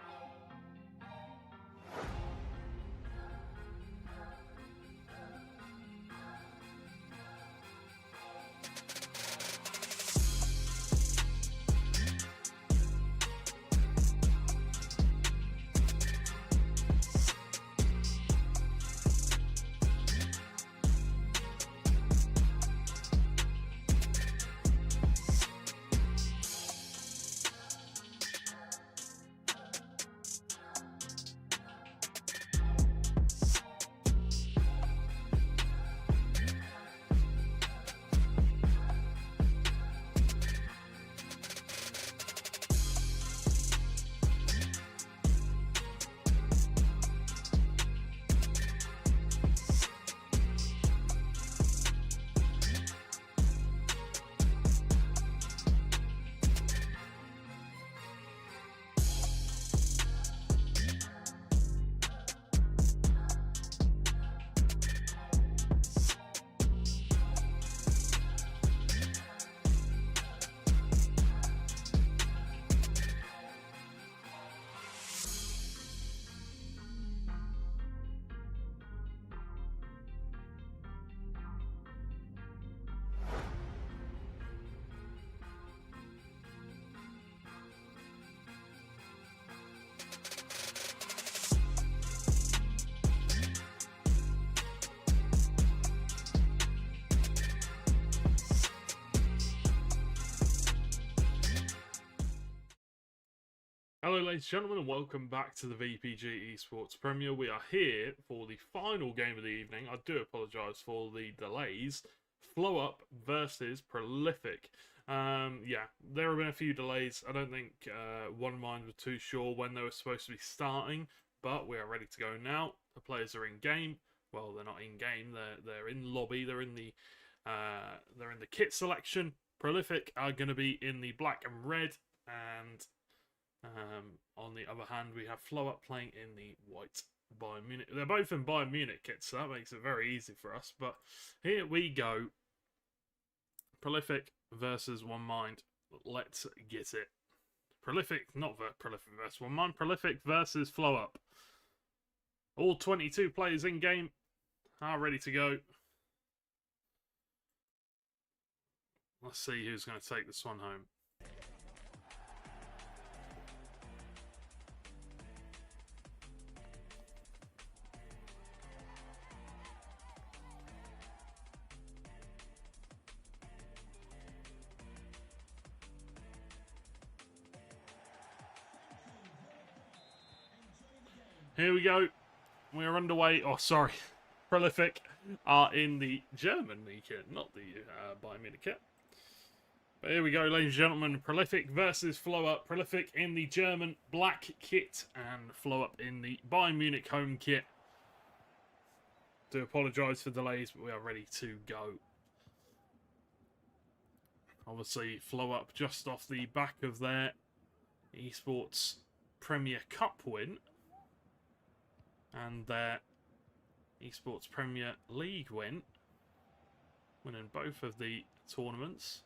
Hello ladies and gentlemen, and welcome back to the VPG Esports Premier. We are here for the final game of the evening. I do apologise for the delays. FlowUp versus Prolific. Yeah, there have been a few delays. I don't think One Mind were too sure when they were supposed to be starting, but we are ready to go now. The players are in game. Well, they're not in game. They're in lobby. They're in the kit selection. Prolific are going to be in the black and red, and on the other hand, we have FlowUp playing in the white Bayern Munich. They're both in Bayern Munich kits, so that makes it very easy for us. But here we go. Prolific versus One Mind. Let's get it. Prolific, not Prolific versus One Mind. Prolific versus FlowUp. All 22 players in game are ready to go. Let's see who's going to take this one home. Here we go. We're underway. Oh, sorry. Prolific are in the German kit, not the Bayern Munich kit. But here we go, ladies and gentlemen. Prolific versus FlowUp. Prolific in the German black kit and FlowUp in the Bayern Munich home kit. Do apologise for delays, but we are ready to go. Obviously, FlowUp just off the back of their Esports Premier Cup win and their Esports Premier League win, winning both of the tournaments.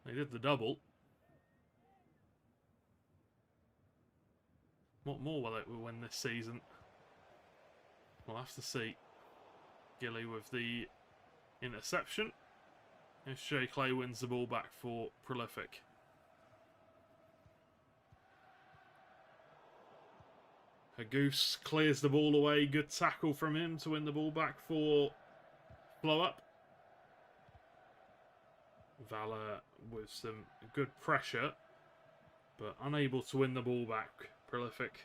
They did the double. What more will they win this season? We'll have to see. Gilly with the interception. SJ Clay wins the ball back for Prolific. Goose clears the ball away. Good tackle from him to win the ball back for FlowUp. Valor with some good pressure, but unable to win the ball back. Prolific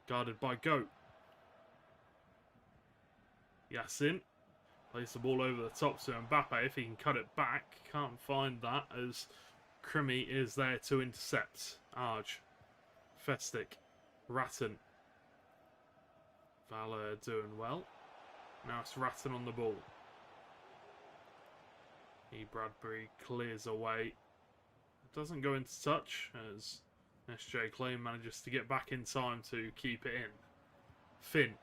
guarded by Goat. Yassin plays the ball over the top to Mbappe. If he can cut it back, can't find that as Krimi is there to intercept. Arj, Festic, Ratton. Valor doing well. Now it's Ratton on the ball. Bradbury clears away. Doesn't go into touch as SJ Clay manages to get back in time to keep it in. Finn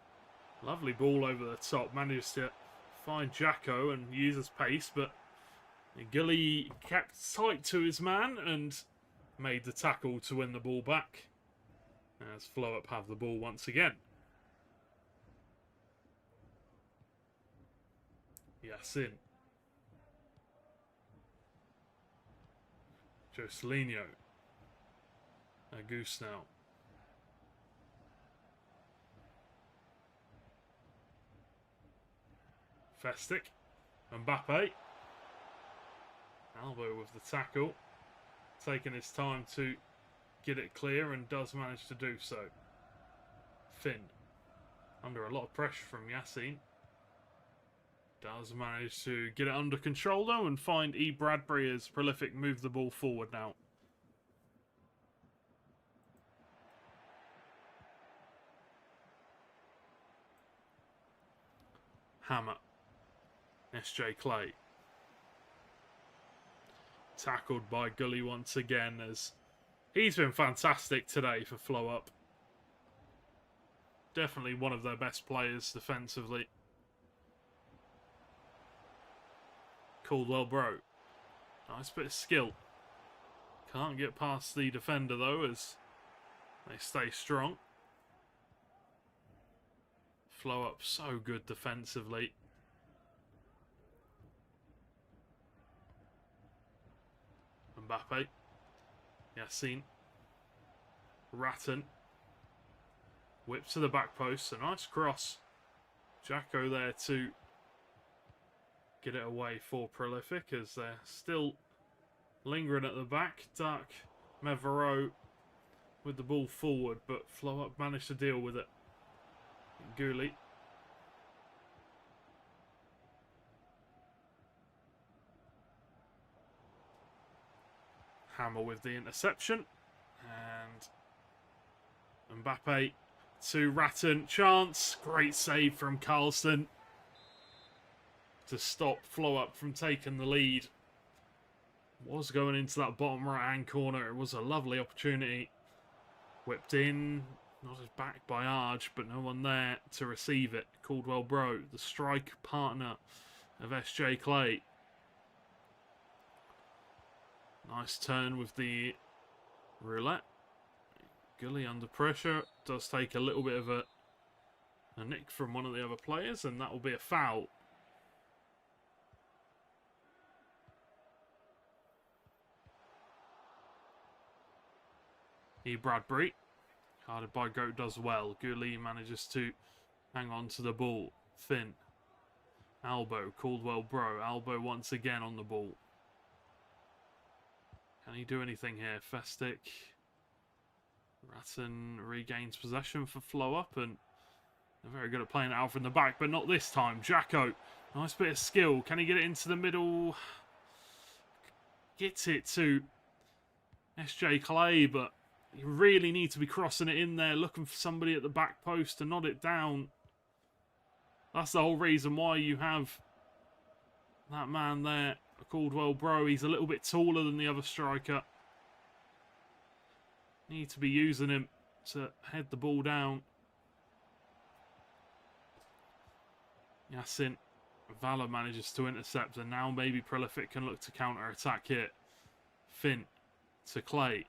Lovely ball over the top. Managed to find Jacko and use his pace, but Gully kept tight to his man and made the tackle to win the ball back. As FlowUp have the ball once again. Yassin. Jocelino. Agus now. Festic. Mbappe. Albo with the tackle. Taking his time to get it clear and does manage to do so. Finn. Under a lot of pressure from Yassin. Does manage to get it under control though and find E. Bradbury as prolific move the ball forward now. Hammer. SJ Clay. Tackled by Gully once again as he's been fantastic today for FlowUp. Definitely one of their best players defensively. Caldwell Bro. Nice bit of skill. Can't get past the defender though as they stay strong. FlowUp so good defensively. Mbappe. Yassin. Ratton. Whip to the back post. A nice cross. Jacko there to get it away for Prolific as they're still lingering at the back. Dark Mevereau with the ball forward, but FlowUp managed to deal with it. Gooley. Hammer with the interception. And Mbappe to Ratton. Chance. Great save from Carlson to stop FlowUp from taking the lead. Was going into that bottom right hand corner. It was a lovely opportunity. Whipped in. Nodded back by Arge, but no one there to receive it. Caldwell Bro, the strike partner of SJ Clay. Nice turn with the roulette. Gully under pressure. Does take a little bit of a nick from one of the other players, and that will be a foul. E. Bradbury. Guarded by Goat does well. Gully manages to hang on to the ball. Finn. Albo. Caldwell Bro. Albo once again on the ball. Can he do anything here? Festic. Ratton regains possession for FlowUp, and they're very good at playing it out from the back, but not this time. Jacko. Nice bit of skill. Can he get it into the middle? Gets it to SJ Clay, but you really need to be crossing it in there, looking for somebody at the back post to nod it down. That's the whole reason why you have that man there, Caldwell Bro. He's a little bit taller than the other striker. Need to be using him to head the ball down. Yassin. Valor manages to intercept, and now maybe Prolific can look to counter-attack here. Finn to Clay.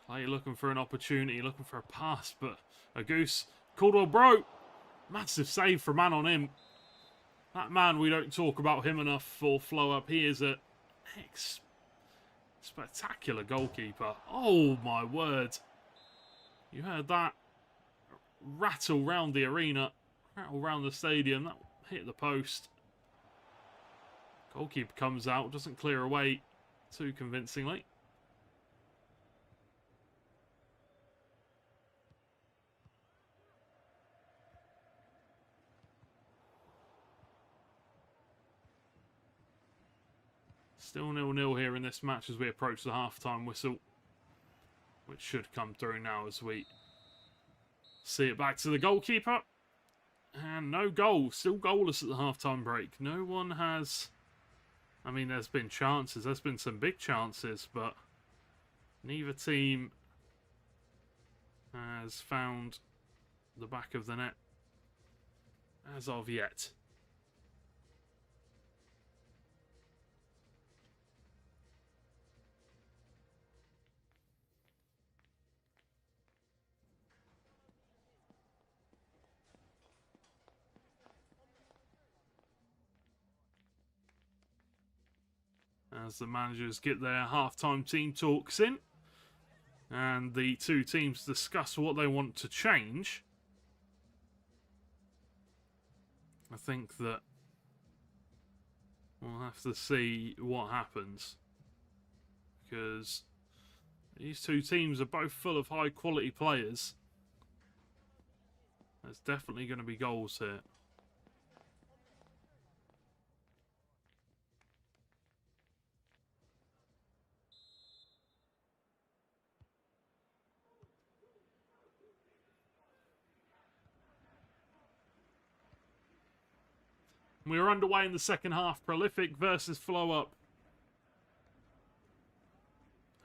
Clay looking for an opportunity, looking for a pass, but a goose. Caldwell Bro. Massive save for a man on him. That man, we don't talk about him enough for FlowUp. He is a spectacular goalkeeper. Oh my word. You heard that rattle round the arena, rattle round the stadium. That hit the post. Goalkeeper comes out, doesn't clear away too convincingly. Still 0-0 here in this match as we approach the half-time whistle, which should come through now as we see it back to the goalkeeper. And no goal. Still goalless at the half-time break. No one has... I mean, there's been chances. There's been some big chances, but neither team has found the back of the net as of yet. As the managers get their half-time team talks in, and the two teams discuss what they want to change, I think that we'll have to see what happens, because these two teams are both full of high-quality players. There's definitely going to be goals here. We are underway in the second half. Prolific versus FlowUp.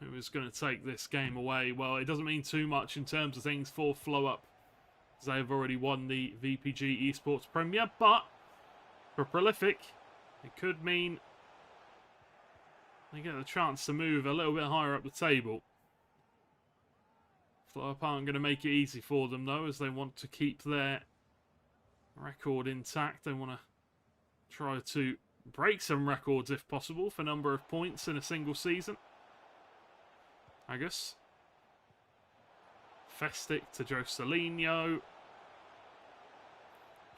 Who is going to take this game away? Well, it doesn't mean too much in terms of things for FlowUp, as they have already won the VPG Esports Premier. But for Prolific, it could mean they get the chance to move a little bit higher up the table. FlowUp aren't going to make it easy for them, though, as they want to keep their record intact. They want to try to break some records if possible for number of points in a single season. I guess. Festic to Joselino.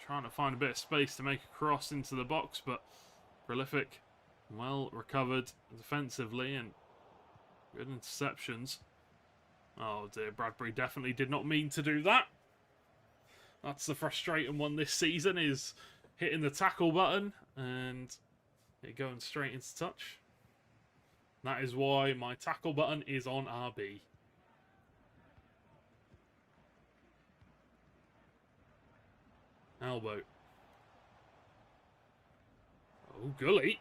Trying to find a bit of space to make a cross into the box, but Prolific well recovered defensively and good interceptions. Oh dear, Bradbury definitely did not mean to do that. That's the frustrating one this season, is hitting the tackle button and it going straight into touch. That is why my tackle button is on RB. Elbow. Oh, Gully.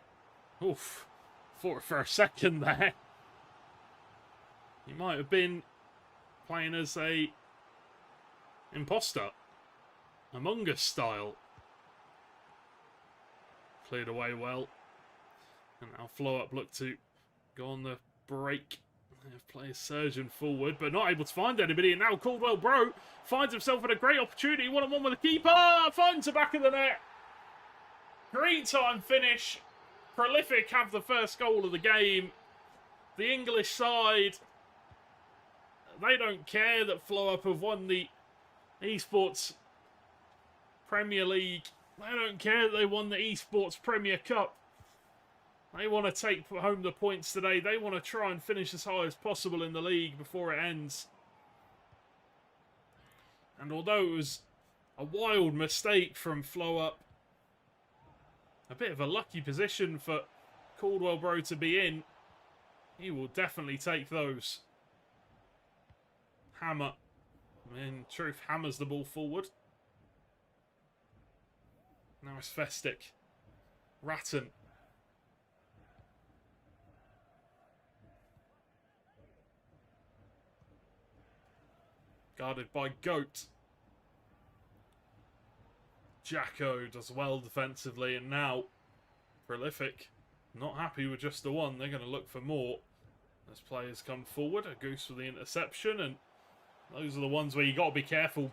Oof. Thought for a second there. He might have been playing as a imposter. Among Us style. Cleared away well. And now FlowUp look to go on the break. They have players surging forward, but not able to find anybody. And now Caldwell Bro finds himself in a great opportunity. 1-on-1 with the keeper. Finds the back of the net. Great time finish. Prolific have the first goal of the game. The English side, they don't care that FlowUp have won the Esports Premier League. They don't care that they won the Esports Premier Cup. They want to take home the points today. They want to try and finish as high as possible in the league before it ends. And although it was a wild mistake from FlowUp, a bit of a lucky position for Caldwell Bro to be in, he will definitely take those. Hammer. In truth, hammers the ball forward. Now it's Festic. Ratton. Guarded by Goat. Jacko does well defensively, and now Prolific not happy with just the one. They're going to look for more as players come forward. A Goose with the interception, and those are the ones where you got to be careful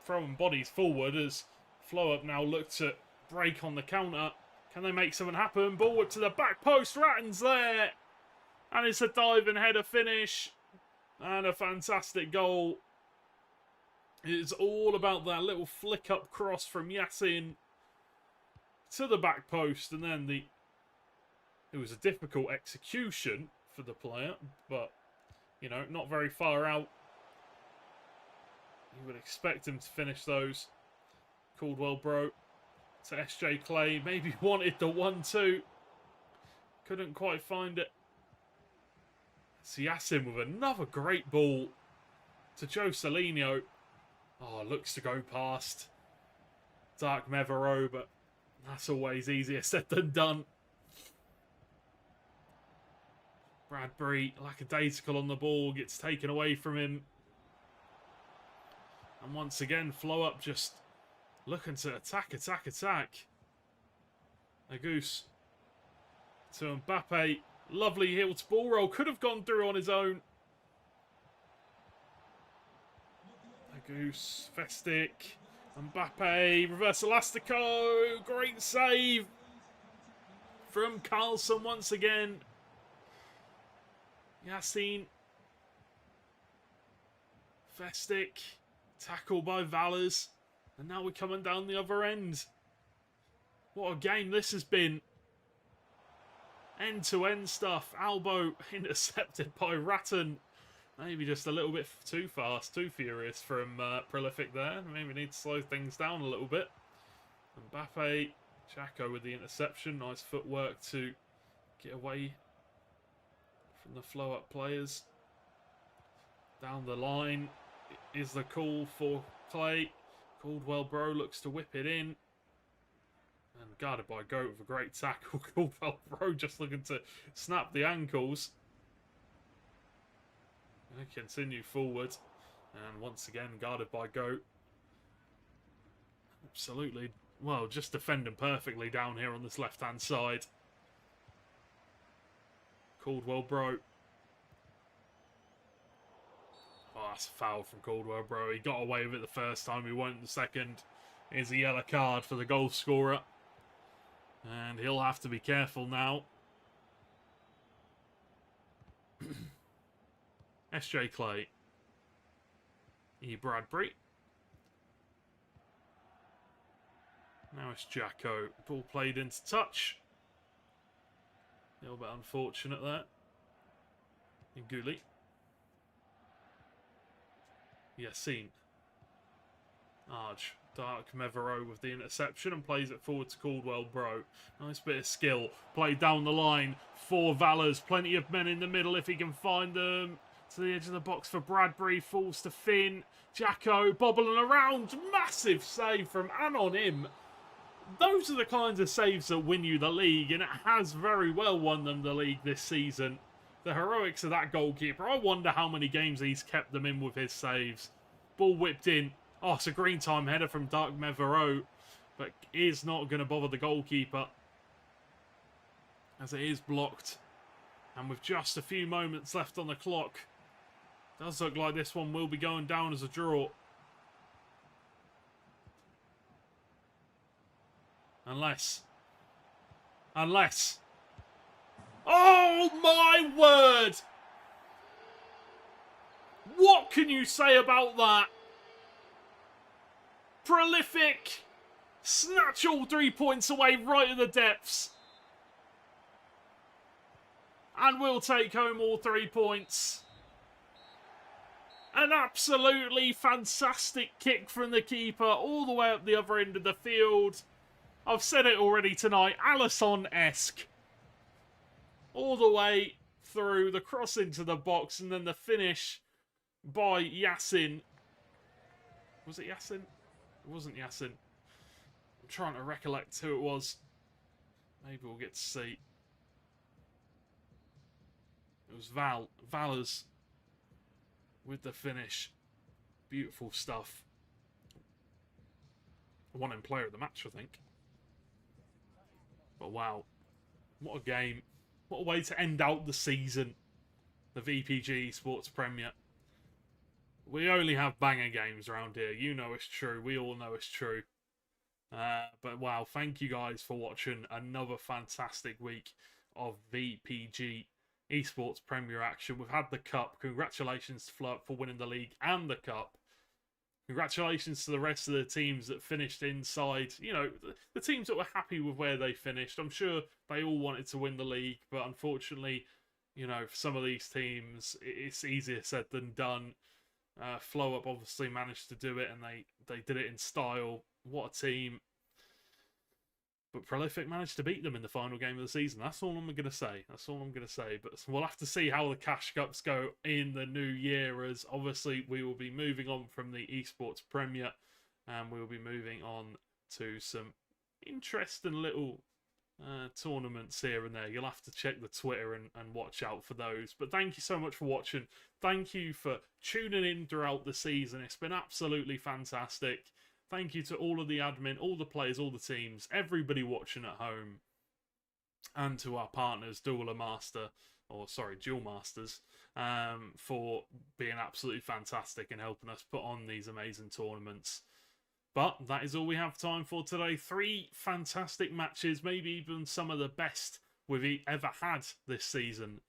throwing bodies forward, as FlowUp now look to break on the counter. Can they make something happen? Ball to the back post. Ratton's there, and it's a diving header finish and a fantastic goal. It's all about that little flick up cross from Yasin to the back post, and then it was a difficult execution for the player, but you know, not very far out. You would expect him to finish those. Caldwell Bro to SJ Clay, maybe wanted the 1-2, couldn't quite find it. It's Yasin with another great ball to Joselino. Oh, looks to go past Dark Mevereau, but that's always easier said than done. Bradbury, lackadaisical on the ball, gets taken away from him. And once again, FlowUp just Looking to attack, attack, attack. A goose to Mbappe. Lovely heel to ball roll. Could have gone through on his own. A goose. Festic. Mbappe. Reverse elastico. Great save from Carlson once again. Yassine. Festic. Tackle by Valles. And now we're coming down the other end. What a game this has been. End-to-end stuff. Albo intercepted by Ratton. Maybe just a little bit too fast, too furious from Prolific there. Maybe need to slow things down a little bit. Mbappe. Xhaka with the interception. Nice footwork to get away from the FlowUp players. Down the line is the call for play. Caldwell Bro looks to whip it in. And guarded by Goat with a great tackle. Caldwell Bro just looking to snap the ankles. And continue forward. And once again guarded by Goat. Absolutely, well, just defending perfectly down here on this left-hand side. Caldwell Bro. Oh, that's a foul from Caldwell Bro. He got away with it the first time. He won't the second. Here's a yellow card for the goal scorer. And he'll have to be careful now. SJ Clay. E. Bradbury. Now it's Jacko. Ball played into touch. A little bit unfortunate there. Nguli. Yassine. Arge. Dark Mevereau with the interception and plays it forward to Caldwell Bro. Nice bit of skill. Played down the line for Valles. Plenty of men in the middle if he can find them. To the edge of the box for Bradbury. Falls to Finn. Jacko bobbling around. Massive save from Anon Im. Those are the kinds of saves that win you the league, and it has very well won them the league this season. The heroics of that goalkeeper. I wonder how many games he's kept them in with his saves. Ball whipped in. Oh, it's a green time header from Dark Mevereau, but is not going to bother the goalkeeper as it is blocked. And with just a few moments left on the clock, does look like this one will be going down as a draw. Unless. Oh my word! What can you say about that? Prolific. Snatch all 3 points away right in the depths. And we'll take home all 3 points. An absolutely fantastic kick from the keeper all the way up the other end of the field. I've said it already tonight, Alisson-esque. All the way through, the cross into the box, and then the finish by Yassine. Was it Yassine? It wasn't Yassine. I'm trying to recollect who it was. Maybe we'll get to see. It was Valles with the finish. Beautiful stuff. One in player of the match, I think. But wow, what a game. What a way to end out the season. The VPG Esports Premier. We only have banger games around here. You know it's true. We all know it's true. But wow, thank you guys for watching another fantastic week of VPG Esports Premier action. We've had the Cup. Congratulations to FlowUp for winning the league and the Cup. Congratulations to the rest of the teams that finished inside. You know, the teams that were happy with where they finished. I'm sure they all wanted to win the league, but unfortunately, you know, for some of these teams, it's easier said than done. FlowUp obviously managed to do it, and they did it in style. What a team. But Prolific managed to beat them in the final game of the season. That's all I'm going to say. That's all I'm going to say. But we'll have to see how the Cash Cups go in the new year, as obviously we will be moving on from the Esports Premier, and we will be moving on to some interesting little tournaments here and there. You'll have to check the Twitter and watch out for those. But thank you so much for watching. Thank you for tuning in throughout the season. It's been absolutely fantastic. Thank you to all of the admin, all the players, all the teams, everybody watching at home, and to our partners, Dual Masters, for being absolutely fantastic and helping us put on these amazing tournaments. But that is all we have time for today. 3 fantastic matches, maybe even some of the best we've ever had this season.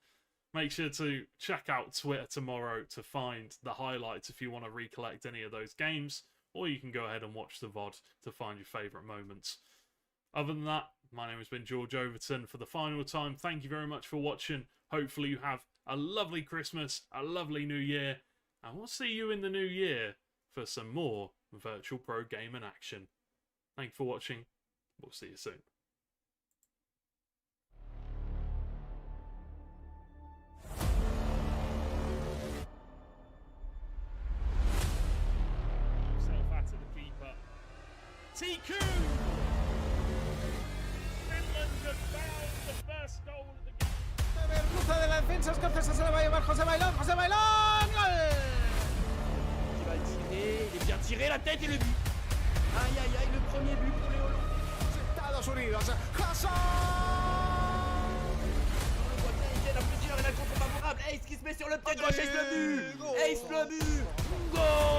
Make sure to check out Twitter tomorrow to find the highlights if you want to recollect any of those games, or you can go ahead and watch the VOD to find your favourite moments. Other than that, my name has been George Overton for the final time. Thank you very much for watching. Hopefully you have a lovely Christmas, a lovely New Year, and we'll see you in the new year for some more Virtual Pro Gaming action. Thank you for watching. We'll see you soon. Self-at the keeper. TQ! Finland have found the first goal of the game. Merluza de la defensa, Oscar César se la va a llevar José Bailón, José Bailón, gol. Qui va le tirer, il est bien tiré, la tête et le but. Aïe aïe aïe, le premier but pour les Hollandais. Estados Unidos, Hazard. Le voit bien, il vient à plusieurs et la contre favorable. Ace qui se met sur le pied gauche, Ace le but. Ace le but. Goal.